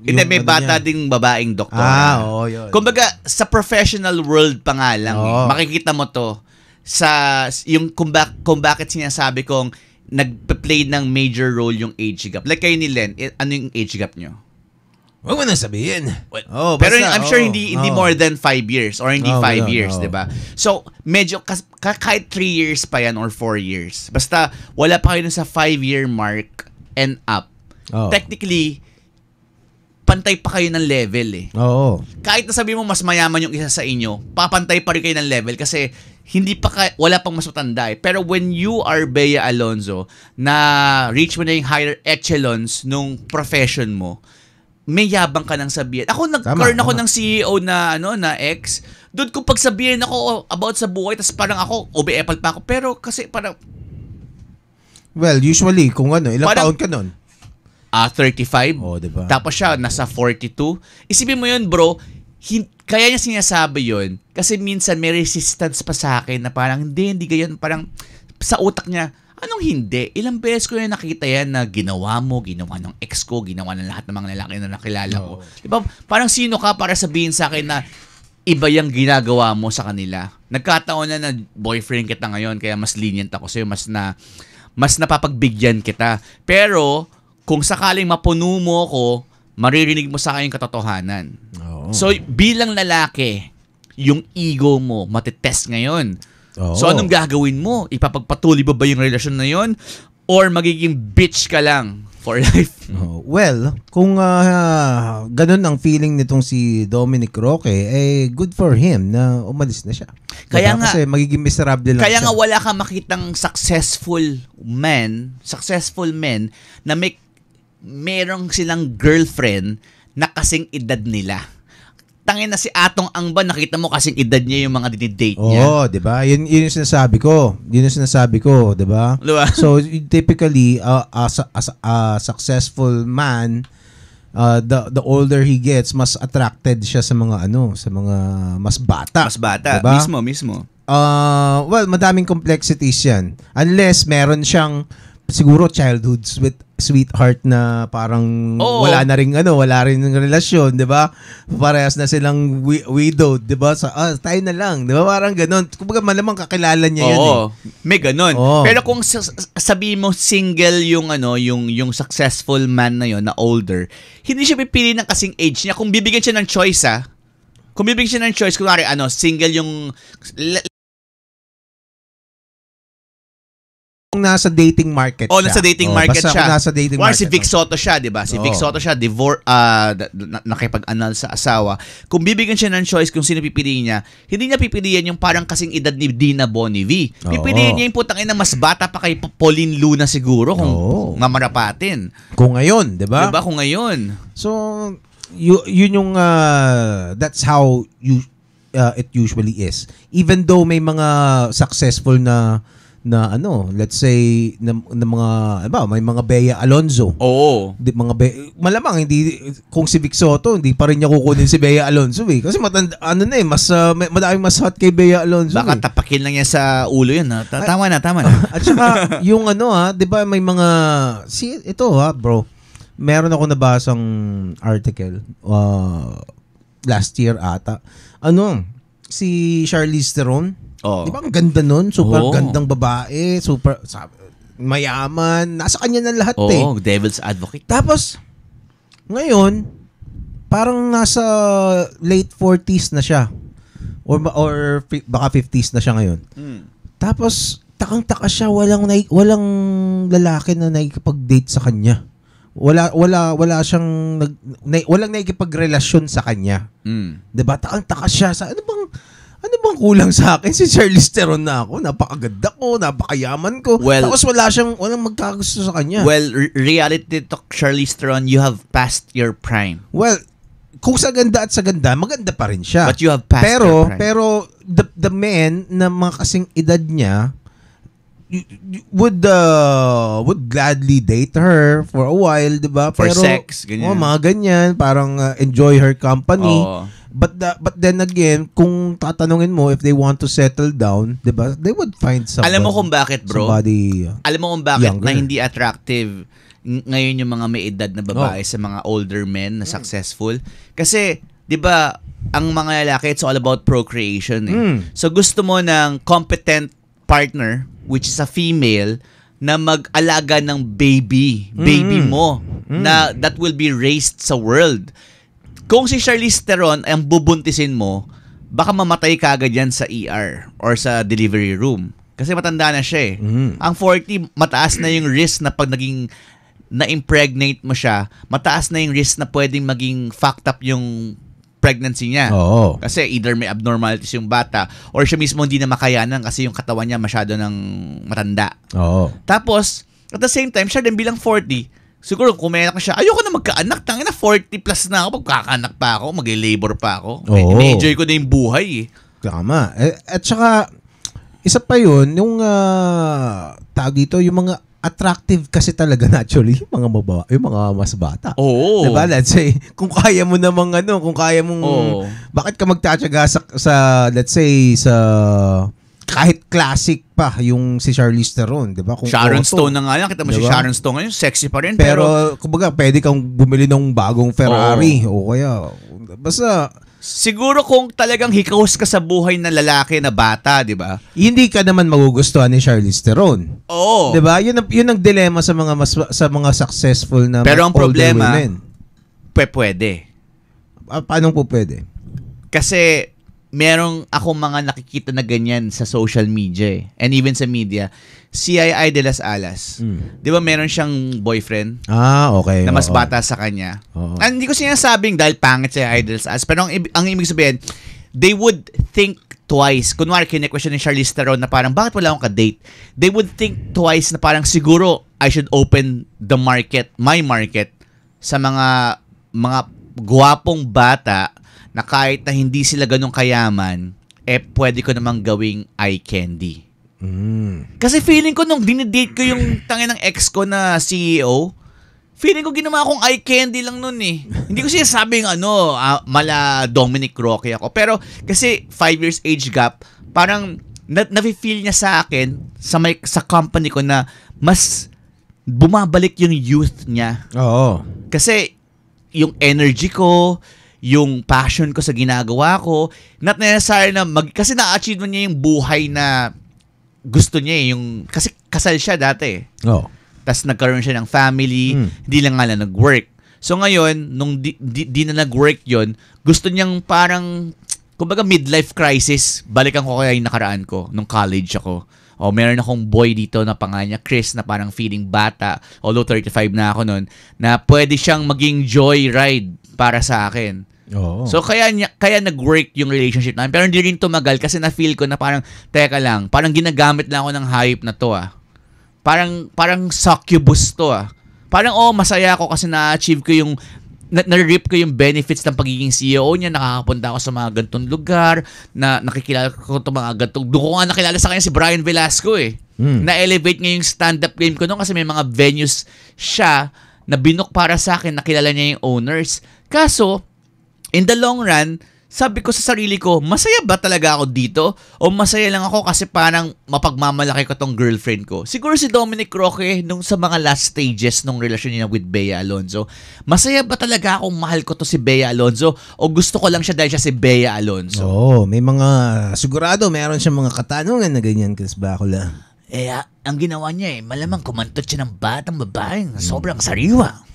hindi, may bata ding babaeng doktora. Oo, yun. Kumbaga, sa professional world pa nga lang makikita mo to sa yung kung bakit sinasabi kong nagpe-play ng major role yung age gap. Like kayo ni Len, ano yung age gap nyo? Huwag mo na sabihin. Pero I'm sure hindi more than 5 years or hindi 5 years, di ba? So, medyo kahit 3 years pa yan or 4 years. Basta wala pa kayo sa 5-year mark and up. Technically, pantay pa kayo ng level Oo. Kahit na sabi mo mas mayaman yung isa sa inyo, papantay pa rin kayo ng level kasi wala pang mas matanda Pero when you are Bea Alonzo, na reach mo na yung higher echelons nung profession mo, may yabang ka nang sabihin. Ako nag-earn ako ng CEO na na ex. Doon kung pagsabihin ako about sa buhay, tapos parang ako, OB-EPAL pa ako. Pero kasi parang... Well, usually, kung ano, ilang taon ka nun? 35. Diba? Tapos siya, nasa 42. Isipin mo yun, bro, kaya niya sinasabi yun kasi minsan may resistance pa sa akin na parang, hindi ganyan. Parang sa utak niya, anong hindi? Ilang beses ko yung nakita yan na ginawa mo, ginawa ng ex ko, ginawa ng lahat ng mga lalaki na nakilala ko. Diba? Parang sino ka para sabihin sa akin na iba yung ginagawa mo sa kanila. Nagkataon na boyfriend kita ngayon kaya mas lenient ako sa'yo, mas napapagbigyan kita. Pero kung sakaling mapuno mo ko, maririnig mo sa akin yung katotohanan. So bilang lalaki, yung ego mo matitest ngayon. So anong gagawin mo? Ipapagpatuloy ba yung relasyon na yon? Or magiging bitch ka lang for life? Well, kung ganun ang feeling nitong si Dominic Roque, good for him na umalis na siya. Kaya nga, kasi magiging miserable lang kaya siya. nga wala kang makitang successful men na merong silang girlfriend na kasing edad nila. Tangin na si Atong Angba, nakita mo kasing edad niya yung mga dinidate niya. 'di ba? Yun yung sinasabi ko. 'di ba? So typically as a successful man, the older he gets, mas attracted siya sa mga mas bata. Mas bata, diba? mismo. Well, madaming complexities 'yan. Unless meron siyang siguro childhood sweetheart na parang wala rin relasyon, 'di ba? Parehas na silang widowed, 'di ba? Tayo na lang, 'di ba? Parang ganoon. Kumbaga malamang kakilala niya 'yan eh. May ganoon. Pero kung sabihin mo single yung yung successful man na 'yon na older, hindi siya pipili ng kasing age niya. Kung bibigyan siya ng choice, kunwari single yung nasa dating market siya. Nasa dating market siya. Nasa dating market. Si Vic Soto siya, 'di ba? Si Vic Soto siya, nakipag-annul sa asawa. Kung bibigyan siya ng choice kung sino pipiliin niya, hindi niya pipiliin yung parang kasing edad ni Dina Bonnevie. Pipiliin niya yung putang ina mas bata pa kay Pauline Luna siguro kung mamarapatin. Kung ngayon, 'di ba? 'Di ba kung ngayon? So yun yung that's how it usually is. Even though may mga successful na let's say na mga may mga Bea Alonzo. Malamang hindi kung si Vic Soto hindi pa rin niya kukunin si Bea Alonzo kasi matanda madaming mas hot kay Bea Alonzo. Baka tapakin lang niya sa ulo yun. Tama na. At saka yung 'di ba may mga ito bro. Meron ako nabasang article last year ata. Si Charlize Theron. Di ba ang ganda nun? Super gandang babae, super mayaman, nasa kanya na lahat devil's advocate. Tapos ngayon parang nasa late 40s na siya. Or baka 50s na siya ngayon. Tapos takang-taka siya, walang lalaki na nakikipag-date sa kanya. Wala siyang walang nakikipagrelasyon sa kanya. 'Di ba? Takang-taka siya sa ano bang kulang sa akin? Si Charlize Theron na ako. Napakaganda ko, napakayaman ko. Tapos walang magkagusto sa kanya. Well, reality talk, Charlize Theron, you have passed your prime. Well, kung sa ganda at sa ganda, maganda pa rin siya. But you have passed your prime. Pero the men na mga kasing edad niya would gladly date her for a while, 'di ba? For sex, ganyan. Mga ganyan, parang enjoy her company. But then again, kung tatanungin mo if they want to settle down, 'di ba? They would find somebody. Alam mo kung bakit, bro? Alam mo kung bakit younger. Na hindi attractive ngayon yung mga may edad na babae sa mga older men na successful? Kasi 'di ba, ang mga lalaki, it's all about procreation So gusto mo ng competent partner, which is a female, na mag-alaga ng baby mo, na that will be raised sa world. Kung si Charlize Theron ang bubuntisin mo, baka mamatay ka agad yan sa ER or sa delivery room. Kasi matanda na siya Ang 40, mataas na yung risk na pag naging na-impregnate mo siya, mataas na yung risk na pwedeng maging fucked up yung pregnancy niya. Kasi either may abnormalities yung bata or siya mismo hindi na makayanan kasi yung katawan niya masyado ng matanda. Tapos, at the same time, siya din bilang 40, siguro kung may anak siya, ayoko na magkaanak. Tangina, 40 plus na ako. Pagkakaanak pa ako, mag-labor pa ako. May enjoy ko na yung buhay Tama. At saka, isa pa yun, yung tawag dito, yung mga attractive kasi talaga naturally, yung mga mas bata. Oo. Diba? Let's say, kung kaya mo namang kung kaya mong, bakit ka magtatyaga sa, let's say, sa, kahit classic pa, yung si Charlize Theron, diba? Kung Sharon Stone na nga yan. Kita mo si Sharon Stone ngayon, sexy pa rin. Pero kumbaga, pwede kang bumili ng bagong Ferrari. O kaya, basta, siguro kung talagang hikaos ka sa buhay na lalaki na bata, di ba? Hindi ka naman magugustuhan ni Charlize Theron. Oo. Di ba? Yun ang dilema sa mga successful na pero ang older problema, women. Pwede. Paano po pwede? Kasi merong ako mga nakikita na ganyan sa social media and even sa media. Si Ai de las Alas. Di ba meron siyang boyfriend? Okay. Na mas bata sa kanya. And hindi ko sinasabing dahil pangit si Ai de las Alas. Pero ang ibig sabihin, they would think twice. Kunwari, kine-question ni Charlize Theron na parang, bakit wala akong ka-date? They would think twice na parang siguro I should open my market sa mga gwapong bata na kahit na hindi sila ganun kayaman, pwede ko namang gawing eye candy. Kasi feeling ko nung dinidate ko yung tangin ng ex ko na CEO, feeling ko ginawa akong eye candy lang nun eh. Hindi ko sinasabing mala Dominic Roque ako. Pero kasi 5 years age gap, parang na-feel niya sa akin sa company ko na mas bumabalik yung youth niya. Oo. Kasi yung energy ko, yung passion ko sa ginagawa ko, not necessary na kasi na-achieve niya yung buhay na gusto niya kasi kasal siya dati. Oo. Tapos nagkaroon siya ng family, hindi lang nga nag-work. So ngayon, nung di na nag-work yon, gusto niyang parang, kumbaga midlife crisis, balikan ko kaya yung nakaraan ko, nung college ako. Meron akong boy dito na pangalan niya Chris na parang feeling bata, although 35 na ako nun, na pwede siyang maging joyride para sa akin. Oo. So kaya nag-work yung relationship namin, pero hindi rin tumagal kasi na-feel ko na parang, teka lang, parang ginagamit lang ako ng hype na to Parang succubus to Parang masaya ako kasi na-achieve ko yung na-reap ko yung benefits ng pagiging CEO niya, nakakapunta ako sa mga gantong lugar, na nakikilala ko itong mga gantong, doon ko nga nakilala sa kanya si Brian Velasco Na-elevate nga yung stand-up game ko noon kasi may mga venues siya na binook para sa akin, nakilala niya yung owners. Kaso, in the long run, sabi ko sa sarili ko, masaya ba talaga ako dito? O masaya lang ako kasi parang mapagmamalaki ko tong girlfriend ko? Siguro si Dominic Roque, nung sa mga last stages nung relasyon niya with Bea Alonzo, masaya ba talaga akong mahal ko to si Bea Alonzo? O gusto ko lang siya dahil siya si Bea Alonzo? May mga, sigurado meron siyang mga katanungan na ganyan, Chris Bacula. Ang ginawa niya malamang kumantot siya ng batang babaeng sobrang sariwa.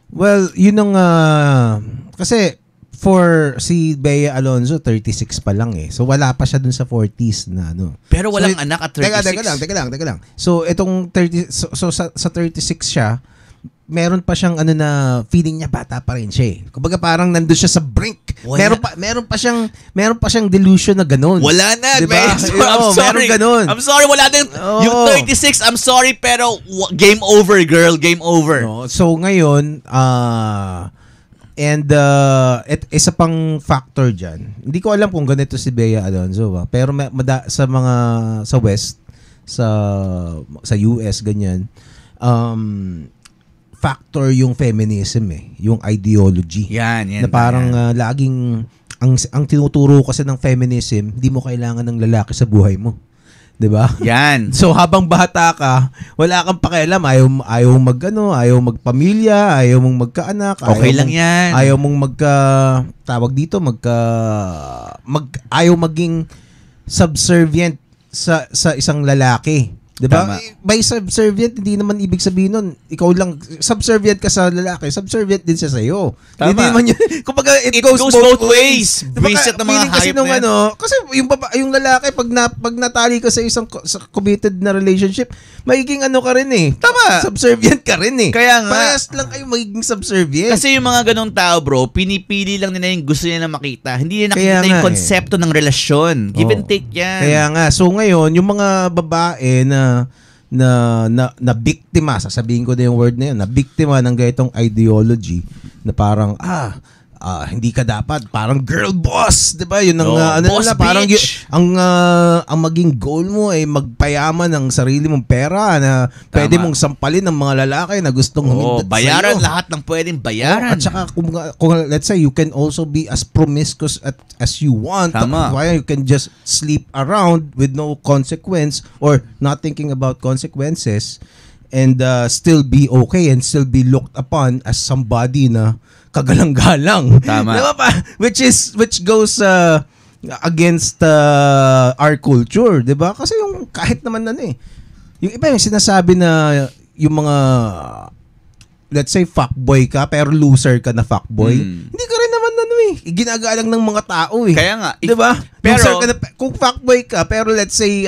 Well, yun ang, kasi, for si Bea Alonzo, 36 pa lang So, wala pa siya dun sa 40s na Pero walang anak at 36. Teka lang. So, itong 30, sa 36 siya, meron pa siyang na feeling niya bata pa rin siya Kumbaga parang nandun siya sa brink. Meron pa siyang delusion na ganun. Wala na, diba? I'm sorry. Ganun. I'm sorry, wala din. Yung 36, I'm sorry, pero game over, girl. Game over. So, ngayon, and isa pang factor dyan. Hindi ko alam kung ganito si Bea Alonzo pero sa West, sa US, ganyan, factor yung feminism yung ideology. Yan. Na parang laging, ang tinuturo kasi ng feminism, hindi mo kailangan ng lalaki sa buhay mo. Diba? Yan. So habang bata ka, wala kang pakialam, ayaw magpamilya, ayaw mong magkaanak, okay lang yan. Ayaw mong ayaw maging subservient sa isang lalaki. Diba? Tama. By subservient, hindi naman ibig sabihin nun, ikaw lang, subservient ka sa lalaki, subservient din siya sa'yo. Tama. Hindi naman yun. Kumbaga, it goes both ways. Visit ng mga hype na yan. Kasi yung lalaki, pag natali ka sa isang committed na relationship, magiging ka rin Tama. Subservient ka rin Kaya nga. Parehas lang kayo magiging subservient. Kasi yung mga ganong tao, bro, pinipili lang nila yung gusto nila na makita. Hindi nila nakikita yung konsepto ng relasyon. Give and take yan. Kaya nga. So ngayon, yung mga babae na biktima, sasabihin ko na yung word na yun, na biktima ng ganitong ideology na parang, hindi ka dapat parang girl boss, 'di ba? Yun ang boss nila, parang ang maging goal mo ay magpayaman ng sarili mong pera na pwede mong sampalin ng mga lalaki na gustong humindot bayaran sa'yo. lahat ng pwedeng bayaran. At saka kung let's say you can also be as promiscuous as you want. Why you can just sleep around with no consequence or not thinking about consequences and still be okay and still be looked upon as somebody na kagalang-galang. Tama. Diba pa? Which goes against our culture, 'di ba? Kasi yung kahit naman yung iba yung sinasabi na yung mga let's say fuckboy ka pero loser ka na fuckboy. Hindi ka rin naman ginagalang ng mga tao eh. Kaya nga, 'di ba? Pero loser ka na, kung fuckboy ka pero let's say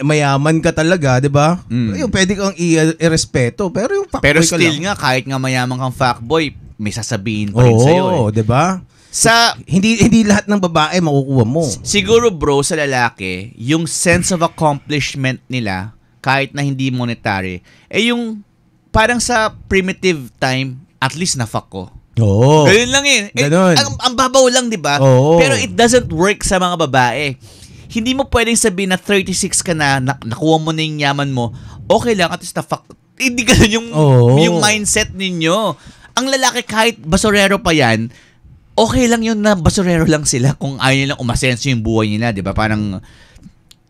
mayaman ka talaga, 'di ba? Yung pwede kang irespeto, pero yung fuckboy pero ka still lang. nga kahit nga mayaman kang fuckboy, may sasabihin pa rin sa'yo eh. 'di ba? Sa hindi lahat ng babae makukuha mo. Siguro bro, sa lalaki, yung sense of accomplishment nila kahit na hindi monetary, yung parang sa primitive time, at least na-fuck ko. Oo. Ganun lang Ganun. Ang babaw lang, di ba? Oo. Pero it doesn't work sa mga babae. Hindi mo pwedeng sabihin na 36 ka na, nakuha mo na yung yaman mo, okay lang, at least na-fuck. Hindi ganun yung mindset ninyo. Ang lalaki kahit basurero pa yan, okay lang yun na basurero lang sila kung ayaw nilang umasenso yung buhay nila, di ba? Parang,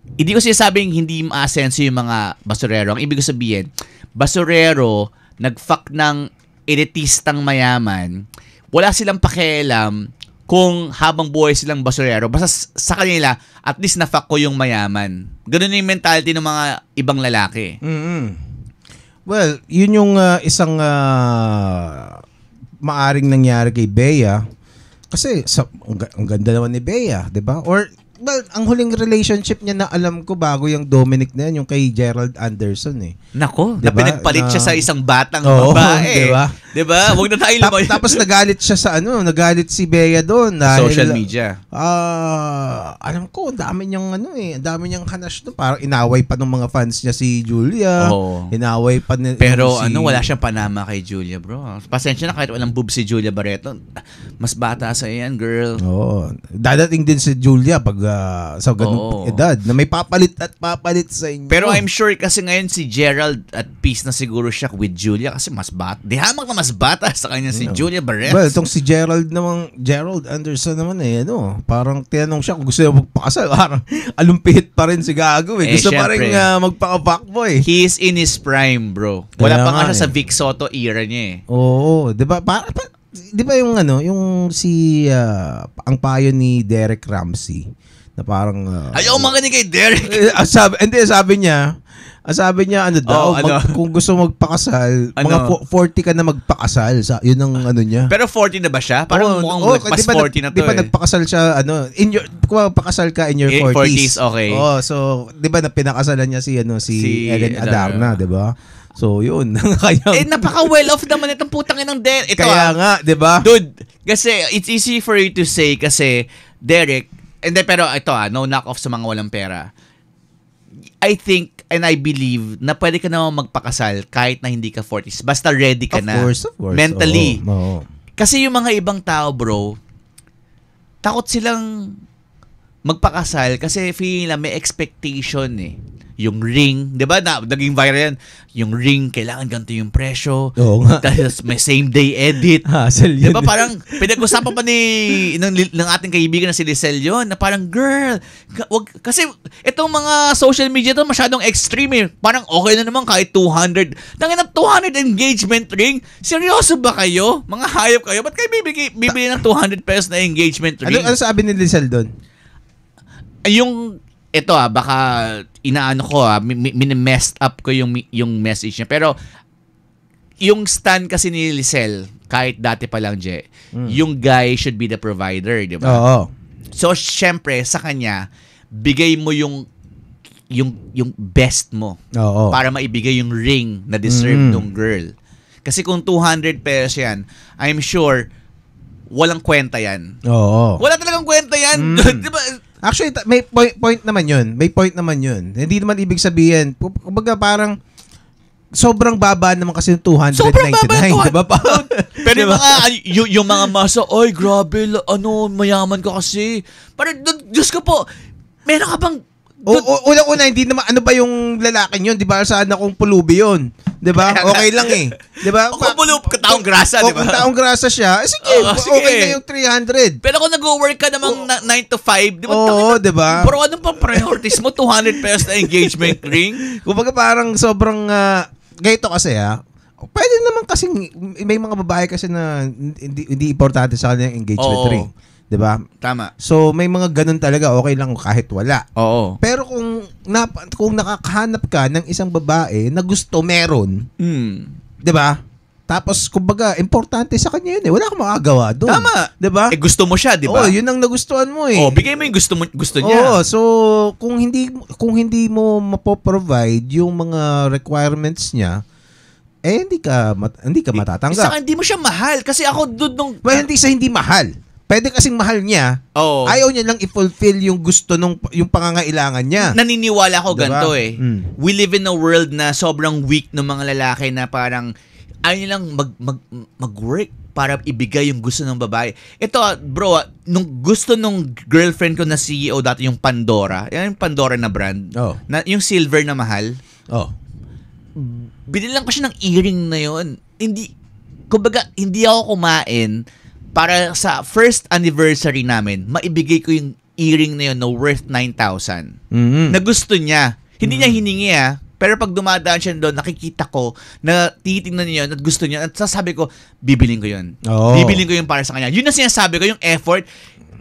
hindi ko sinasabing hindi maasenso yung mga basurero. Ang ibig ko sabihin, basurero, nag-fuck ng elitistang mayaman, wala silang pakialam kung habang buhay silang basurero. Basta sa kanila, at least na-fuck ko yung mayaman. Ganun yung mentality ng mga ibang lalaki. Well, yun yung isang maaring nangyari kay Bea. Kasi ang ganda naman ni Bea, 'di ba? Or well, ang huling relationship niya na alam ko bago yung Dominic na yan, yung kay Gerald Anderson eh. Nako, diba? Na pinagpalit siya sa isang batang babae. Diba? Huwag na tayo lumayo. Tapos nagalit siya sa nagalit si Bea doon. Social media. Alam ko, ang dami niyang hanash doon. Parang inaway pa ng mga fans niya si Julia. Inaway pa pero wala siyang panama kay Julia, bro. Pasensya na kahit walang boob si Julia Barreto. Mas bata sa yan, girl. Oo. Dadating din si Julia pag sa ganung edad na may papalit sa inyo. Pero I'm sure kasi ngayon si Gerald at peace na siguro siya with Julia kasi mas bata. Di hamak na mas bata sa kanya si Julia Barreto. Well, itong si Gerald Anderson naman parang tinanong siya kung gusto niya magpakasal. Parang alumpihit pa rin si Gago eh. Gusto pa rin magpaka-fuckboy. He is in his prime, bro. Wala pa nga siya sa Vic Soto era niya eh. Oo, 'di ba? Di ba yung ang payo ni Derek Ramsey na parang ayaw magaling kay Derek. Sabi niya kung gusto magpakasal, mga 40 ka na magpakasal. Yun ang niya. Pero 40 na ba siya? Parang mukhang mas 40 na to. Di ba nagpakasal siya kung pakasal ka in your 40s. Okay. So di ba na pinakasalan niya si Ellen Adarna, di ba? So, yun. Napaka-well off naman itong putang inang Derek. Kaya nga, di ba? Dude, kasi it's easy for you to say kasi Derek, pero ito no knock off sa mga walang pera. I think and I believe na pwede ka naman magpakasal kahit na hindi ka 40s. Basta ready ka na. Of course. Mentally. Oo. Kasi yung mga ibang tao, bro, takot silang magpakasal kasi feeling nila may expectation eh. Yung ring, 'di ba? Naging viral yan. Yung ring, kailangan ganito yung presyo. Oo nga. Tapos may same day edit. Hassle 'Di ba? Parang pinag-usapan pa ng ating kaibigan na si Lisel yun, na parang girl, kasi itong mga social media to masyadong extreme eh. Parang okay na naman kahit 200. Tangina 200 engagement ring. Seryoso ba kayo? Mga hayop kayo. Ba't kayo bibili ng 200 pesos na engagement ring? Ano sabi ni Lisel doon? Ito baka inaano ko messed up ko yung message niya. Pero yung stand kasi ni Lisel, kahit dati pa lang, yung guy should be the provider, di ba? Oo. So, syempre, sa kanya, bigay mo yung best mo. Oo. Para maibigay yung ring na deserve ng girl. Kasi kung 200 pesos yan, I'm sure, walang kwenta yan. Oo. Wala talagang kwenta yan. Di ba? Actually, may point naman yun. May point naman yun. Hindi naman ibig sabihin, kumbaga parang, sobrang baba naman kasi yung 299, Sobrang baba, di ba pa? Pero yung mga, yung mga masa, ay grabe, mayaman ka kasi. Parang, Diyos ko po, meron ka bang, Unang-una, hindi naman, ano ba yung lalaking yun? Di ba? Saan akong pulubi yun? Di ba? Okay lang eh. Di ba? Kung taong grasa, di ba? Kung taong grasa siya, sige, okay na yung 300. Pero kung nag-work ka namang 9 to 5, di ba? Oo, di ba? Pero anong pang priorities mo? 200 pesos na engagement ring? Kumbaga parang sobrang, ganito kasi pwede naman kasi, may mga babae kasi na hindi importante sa kanya yung engagement ring. 'Di ba? Tama. So may mga ganun talaga, okay lang kahit wala. Oo. Pero kung nakakahanap ka ng isang babae na gusto meron, 'di ba? Tapos kumbaga importante sa kanya yun Wala kang magagawa doon. Tama. 'Di ba? Gusto mo siya, 'di ba? Yun ang nagustuhan mo bigay mo yung gusto niya. So kung hindi mo mapoprovide yung mga requirements niya, hindi ka matatanggap. Saka hindi mo siya mahal kasi ako doon hindi hindi mahal. Pwede kasing mahal niya. Ayaw niya lang i-fulfill yung gusto yung pangangailangan niya. Naniniwala ako diba? ganito We live in a world na sobrang weak ng mga lalaki na parang ayaw nilang mag-work para ibigay yung gusto ng babae. Ito, bro, nung gusto nung girlfriend ko na CEO dati, yung Pandora. Yan yung Pandora na brand. Na, yung silver na mahal. Binilang ko siya ng earring na yun. Kumbaga, hindi ako kumain para sa first anniversary namin, maibigay ko yung earring na yun na worth 9,000. Na gusto niya. Hindi niya hiningi pero pag dumadaan siya doon, nakikita ko na titingnan niya yun at gusto niya. At sasabi ko, bibiling ko yun. Bibiling ko yun para sa kanya. Yun ang sinasabi ko, yung effort.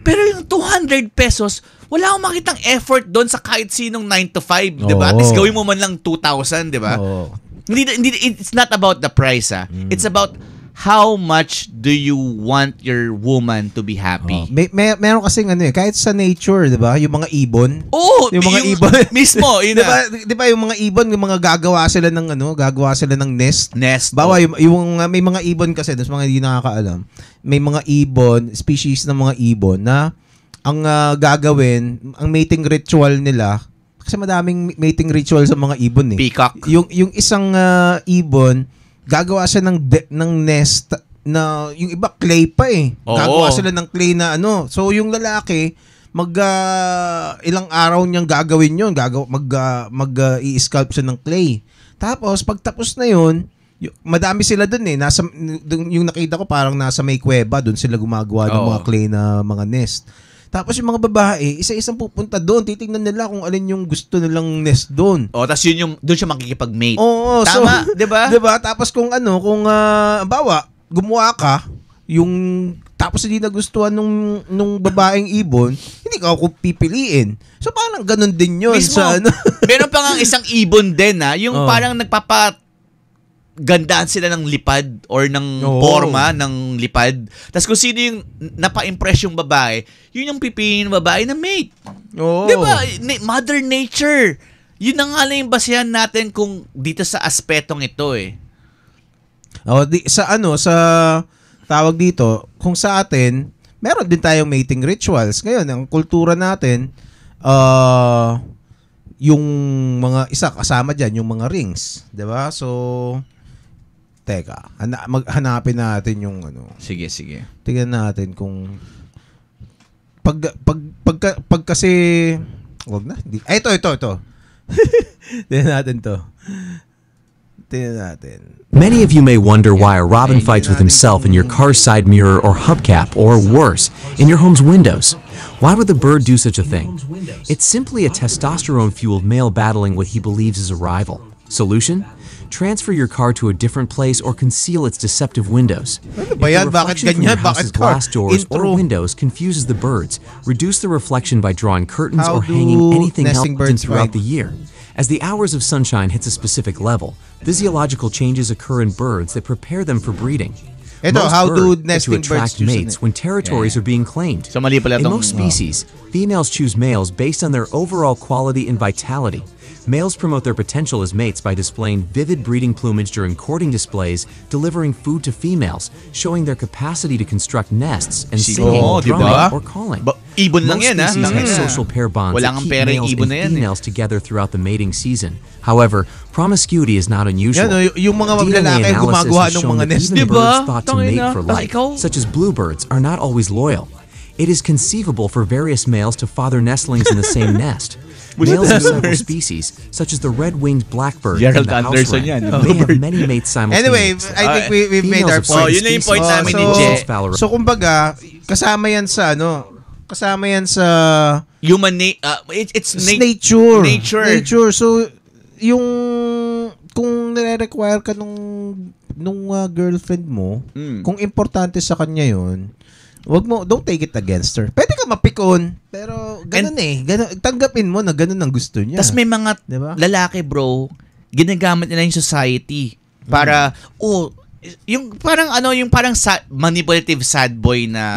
Pero yung 200 pesos, wala akong makitang effort doon sa kahit sinong 9 to 5. Diba? At least gawin mo man lang 2,000, diba? It's not about the price. It's about how much do you want your woman to be happy? Meron kasing kahit sa nature, 'di ba? Yung mga ibon. Yung mga ibon mismo, yun 'di ba yung mga ibon, yung mga gagawa sila ng nest. Bawa yung may mga ibon kasi, dos mga hindi nakakaalam. May mga ibon, species ng mga ibon na ang gagawin, ang mating ritual nila, kasi madaming mating ritual sa mga ibon Peacock. Yung isang ibon, gagawa siya ng nest na yung iba clay pa Gagawa sila ng clay na So yung lalaki ilang araw niyang gagawin yun. I-sculpt siya ng clay. Tapos pagtapos na yun, madami sila dun yung nakita ko parang nasa may kuweba, dun sila gumagawa ng mga clay na mga nest. Tapos yung mga babae, isa-isang pupunta doon, titingnan nila kung alin yung gusto nilang nest doon. Tapos yun doon siya makikipag-mate. Tama, so, 'di ba? 'Di ba? Tapos kung bawa, gumawa ka, tapos hindi nagustuhan nung babaeng ibon, hindi ka ako pipiliin. So parang ganun din 'yun sa Meron pa nga isang ibon din yung parang gandaan sila ng lipad or ng forma ng lipad. Tapos kung sino yung napa-impress yung babae, yun yung pipiliin ng babae na mate. Diba? Mother Nature. Yun na nga lang yung basihan natin kung dito sa aspetong ito sa tawag dito, kung sa atin, meron din tayong mating rituals. Ngayon, ang kultura natin, yung mga isa kasama dyan, yung mga rings. Diba? So, teka, hanapin natin yung Sige. Tingnan natin kung pag kasi wag na. Ito. Tingnan natin to. Many of you may wonder why a robin fights with himself in your car's side mirror or hubcap, or worse, in your home's windows. Why would the bird do such a thing? It's simply a testosterone-fueled male battling what he believes is a rival. Solution? Transfer your car to a different place or conceal its deceptive windows. If the reflection from your house's glass doors or windows confuses the birds, reduce the reflection by drawing curtains or hanging anything else throughout the year. As the hours of sunshine hits a specific level, physiological changes occur in birds that prepare them for breeding. How do nesting to attract birds mates when territories are being claimed. So mali pala in most species, females choose males based on their overall quality and vitality. Males promote their potential as mates by displaying vivid breeding plumage during courting displays, delivering food to females, showing their capacity to construct nests, and singing, drumming, or calling. Ibon lang Most yan, ha? species have social pair bonds Walang that keep pera yung males ibon and na yan, females together throughout the mating season. However, promiscuity is not unusual. Yan, yung mga DNA lalaki analysis gumagawa has ng shown mga that nest. even Diba? birds thought to Tangina. mate for Tas life, ikaw? such as bluebirds, are not always loyal. It is conceivable for various males to father nestlings in the same nest. Males of several species, such as the red-winged blackbird and Gerald the house Anderson wren, yan. may have many mates Anyway, simultaneously. I think we've made our Females of point. yun na yung point namin ni so, Je. So, kumbaga, kasama yan sa Human it's nature. Nature. So, yung kung nire-require ka nung girlfriend mo, kung importante sa kanya yun, don't take it against her. Pwede ka mapikon, pero ganun tanggapin mo na ganun ang gusto niya. Tas may mga Diba? lalaki, bro, ginagamit nila yung society para, yung parang manipulative sad boy na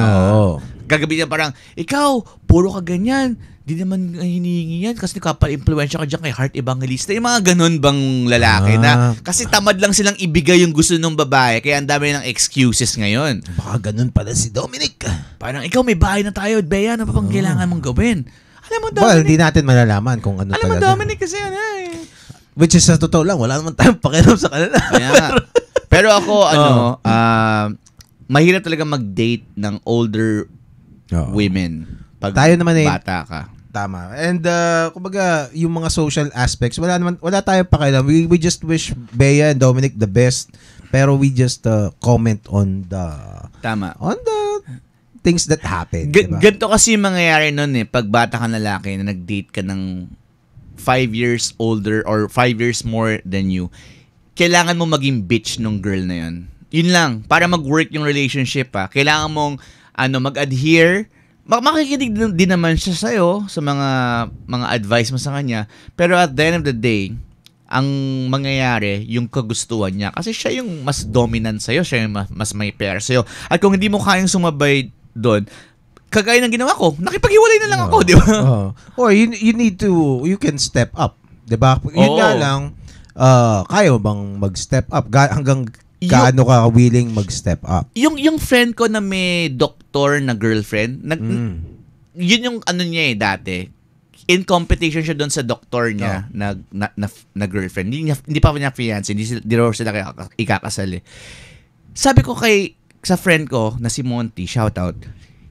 gagabi niya parang, ikaw, puro ka ganyan. Di naman hinihingi yan kasi nakapa-impluensya ka dyan kay Heart Evangelista. Yung mga ganun bang lalaki na kasi tamad lang silang ibigay yung gusto ng babae kaya ang dami ng excuses ngayon. Baka ganun pala si Dominic. Parang ikaw may bahay na tayo, Bea, ano pa pang kailangan mong gawin? Alam mo, Well, Dominic. hindi natin malalaman kung ano Alam mo, talaga. Dominic, kasi ano eh. Which is sa totoo lang, wala naman tayong pakialam sa kanila. Kaya nga. Pero ako, mahirap talaga mag-date ng older women pag Tayo naman bata ka. Tama. And kumbaga, yung mga social aspects, wala tayong pakialam. We just wish Bea and Dominic the best. Pero we just comment on the things that happen. Diba? Ganito kasi yung mangyayari nun eh. Pag bata ka lalaki na nag-date ka ng 5 years older or 5 years more than you, kailangan mo maging bitch nung girl na yun. Yun lang. Para mag-work yung relationship kailangan mong mag-adhere. Makikinig din naman siya sa'yo sa mga advice mo sa kanya. Pero at the end of the day, ang mangyayari, yung kagustuhan niya. Kasi siya yung mas dominant sa'yo. Siya yung mas may pera sa'yo. At kung hindi mo kayang sumabay doon, kagaya ng ginawa ko, nakipaghiwalay na lang ako, di ba? Or you can step up. Di ba? Yun nga lang, kaya mo bang mag-step up? Hanggang gaano ka willing mag-step up? Yung friend ko na may doktor na girlfriend, yun yung ano niya dati. In competition siya doon sa doktor niya na girlfriend. Hindi pa niya fiancé, hindi raw sila ikakasal eh. Sabi ko sa friend ko na si Monty, shout out,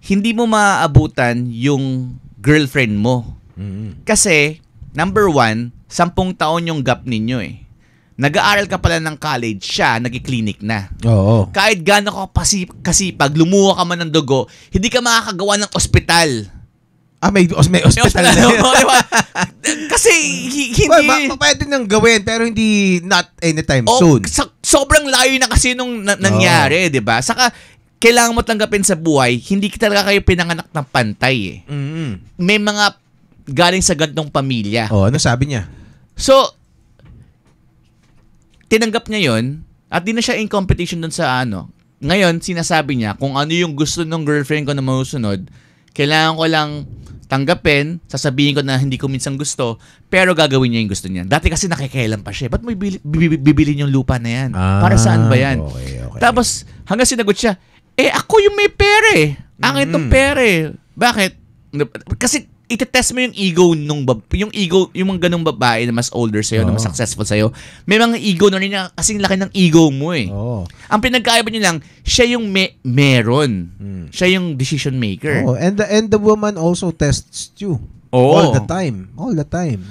hindi mo maaabutan yung girlfriend mo. Kasi, number 1, 10 taon yung gap ninyo eh. Nag-aaral ka pala ng college, siya, nag-clinic na. Oo. Kahit gaano ka kasipag, lumuha ka man ng dugo, hindi ka makakagawa ng ospital. May hospital na yun. Kasi, hindi... Pwede nang gawin, pero hindi not anytime soon. Sobrang layo na kasi nung nangyari, di ba? Saka, kailangan mo tanggapin sa buhay, hindi talaga kayo pinanganak ng pantay eh. May mga galing sa gantong pamilya. Ano sabi niya? So, tinanggap niya yun at di na siya in competition dun sa Ngayon, sinasabi niya kung ano yung gusto ng girlfriend ko na mausunod, kailangan ko lang tanggapin, sasabihin ko na hindi ko minsan gusto, pero gagawin niya yung gusto niya. Dati kasi nakikialam pa siya. Ba't mo bibilin yung lupa na yan? Para saan ba yan? Okay. Tapos, hanggang sinagot siya, ako yung may pera eh. Akin itong pera eh. Bakit? Kasi, itetest mo yung ego yung mga ganung babae na mas older sa'yo, na mas successful sa'yo. May mga ego na rin na kasing laki ng ego mo eh. Ang pinagkaiba niya lang, siya yung meron. Siya yung decision maker. And the woman also tests you. All the time.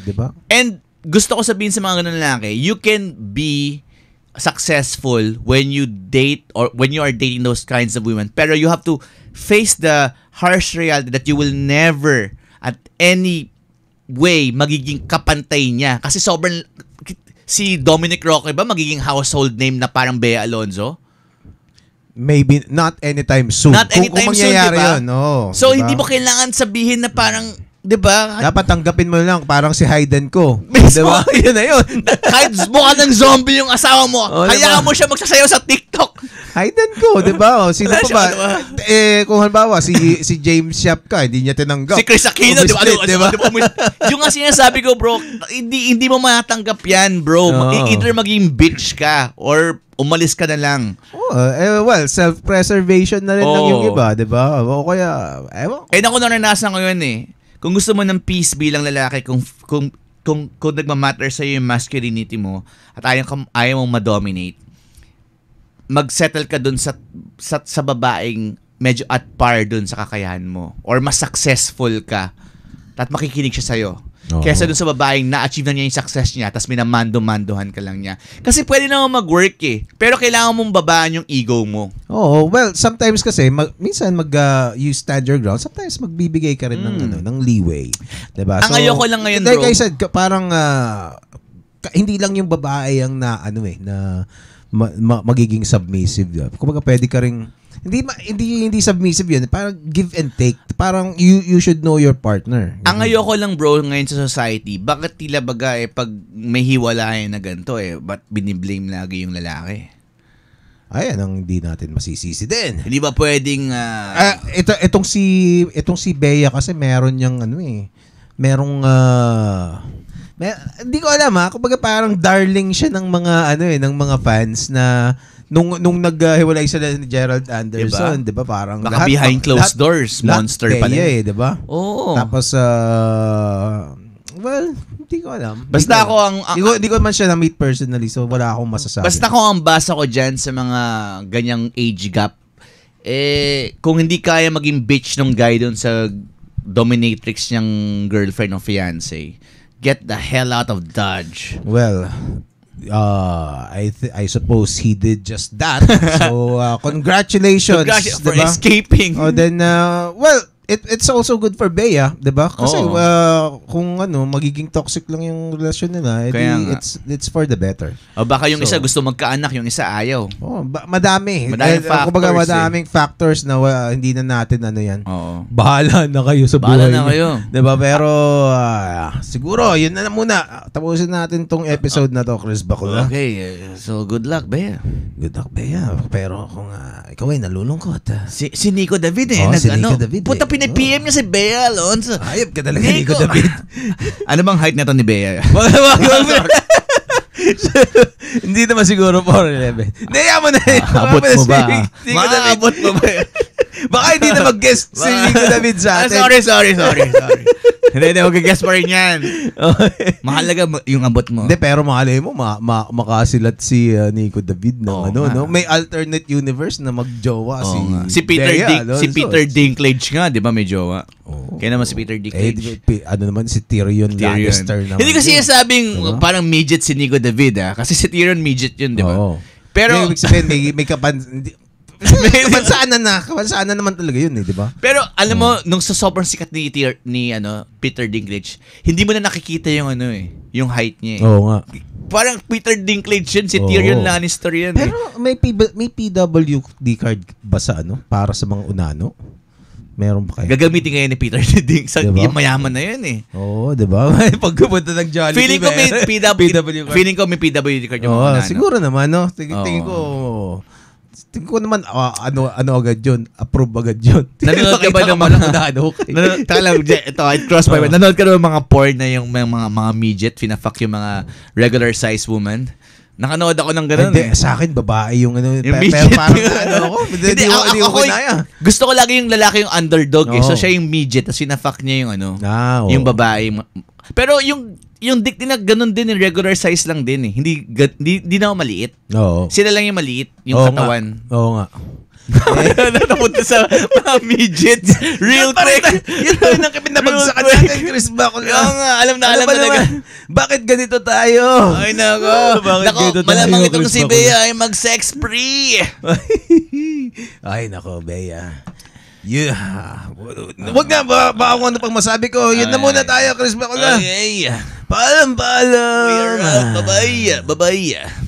Diba? And gusto ko sabihin sa mga ganun lalaki, you can be successful when you date or when you are dating those kinds of women. Pero you have to face the harsh reality that you will never at any way magiging kapantay niya. Kasi sobrang si Dominic Roque ba magiging household name na parang Bea Alonzo? Maybe not anytime soon. Not anytime kung soon, mangyayari diba? yun. So, diba? hindi mo kailangan sabihin na parang Diba? Dapat tanggapin mo lang, parang si Hayden ko. Mismo. Diba? Yun na yun. Kahit mukha ng zombie yung asawa mo, hayaan diba? mo siya magsasayaw sa TikTok. Hayden ko, di ba? Sino pa ba? Diba? Kung halimbawa, si James Yap ka, hindi niya tinanggap. Si Chris Aquino, di ba? Diba? Yung nga sinasabi ko, bro, hindi mo matanggap yan, bro. Either maging bitch ka or umalis ka na lang. Well, self-preservation na rin lang yung iba, di ba? O kaya, ewan. Ako naranasan ko yun eh. Kung gusto mo ng peace bilang lalaki, kung nagmamatter sa'yo yung masculinity mo at ayaw mong ma-dominate, mag-settle ka dun sa babaeng medyo at par dun sa kakayahan mo or mas successful ka at makikinig siya sa'yo. Kesa dun sa babaeng na-achieve na niya yung success niya tapos minamando-mandohan ka lang niya. Kasi pwede naman mag-work eh. Pero kailangan mong babaan yung ego mo. Well, sometimes kasi, minsan you stand your ground, sometimes magbibigay ka rin ng leeway. Diba? Ang ayoko lang ngayon, bro. Like I said, parang hindi lang yung babae ang na magiging submissive. Kumbaga pwede ka ring hindi submissive yun. Parang give and take. Parang you should know your partner. Ang ayoko lang, bro, ngayon sa society, bakit tila baga pag may hiwalayan na ganito ba't biniblame lagi yung lalaki? Ayan ang hindi natin masisisi din. Hindi ba pwedeng itong si Bea kasi meron niyang merong hindi ko alam kumbaga parang darling siya ng mga ng mga fans na nung naghiwalay sila ni Gerald Anderson, 'di ba? Parang baka behind closed doors, monster pala eh, 'di ba? Oo. Tapos well, hindi ko alam. Basta ako hindi ko man siya na-meet personally, so wala akong masasabi. Basta ko ang basa ko diyan sa mga ganyang age gap, kung hindi kaya maging bitch nung guy doon sa dominatrix niyang girlfriend o fiancé, get the hell out of Dodge. Well, I suppose he did just that. So, congratulations for diba? Escaping. Then, well, it's also good for Bea, 'di ba? Kasi kung magiging toxic lang yung relasyon nila, it's for the better. O baka yung isa gusto magkaanak, yung isa ayaw. Madami. Factors. Madaming factors na hindi na natin yan. Oo. Bahala na kayo sa buhay. Bahala na kayo. 'Di ba? Pero siguro yun na muna. Tapusin natin tong episode na to, Chris Bakula. Okay. So good luck, Bea. Good luck, Bea. Pero kung ikaw ay nalulungkot. Si Nico David si Nico David. Puta pin-PM niya si Bea Alonzo. Ayop ka talaga, Nico David. Ano bang height na to ni Bea? Hindi naman siguro 4'11". Hindi, yaman na. Abot mo ba? Maabot mo ba? Baka hindi na mag-guest si Nico David sa atin. Sorry. Hindi, mag-guest pa rin yan. Mahalaga yung abot mo. Hindi, pero mahalay mo, makasilat si Nico David ng may alternate universe na mag-jowa si Peter Dinklage nga, di ba may jowa? Kaya naman si Peter Dinklage. Si Tyrion Lannister naman. Hindi kasi sabing parang midget si Nico David kasi si Tyrion midget yun, di ba? Pero ibig sabihin, may kapansaanan na naman talaga yun di ba? Pero alam mo, nung sa sobrang sikat ni Peter Dinklage, hindi mo na nakikita yung yung height niya. Oo nga. Parang Peter Dinklage yun, si Tyrion Lannister yun. Pero may PWD card ba sa para sa mga unano? Meron ba kayo? Gagamitin ngayon ni Peter Dinklage. Yung mayaman na yun Oo, di ba? Pagkapunta ng Jollibee. Feeling ko may PWD card yung mga unano. Siguro naman, Tingin ko naman, ano agad yun? Approve agad yun. Nanonood ka ba ng mga... Nanonood ka ba ng mga porn na yung mga midget, fina-fuck yung mga regular size woman? Nakanood ako ng gano'n. Hindi, sa akin, babae yung midget. Pero parang hindi ko kinaya. Gusto ko lagi yung lalaki yung underdog So siya yung midget, tapos fina-fuck niya yung yung babae. Pero yung dick din na ganun din, yung regular size lang din Hindi na maliit. Oo. Sila lang yung maliit, yung katawan. Oo nga. Napunta sa mga midgets. Real quick. Yun tayo nang pinabagsakan natin, Chris Bakula. Oo nga, alam talaga. Bakit ganito tayo? Ay nako. Malamang itong si Bea ay mag-sex free. Ay nako, Bea. Wag na, baka kung ano pang masabi ko. Yun na muna tayo, Chris Bakula. Okay. Paalam. We are out. Bye-bye.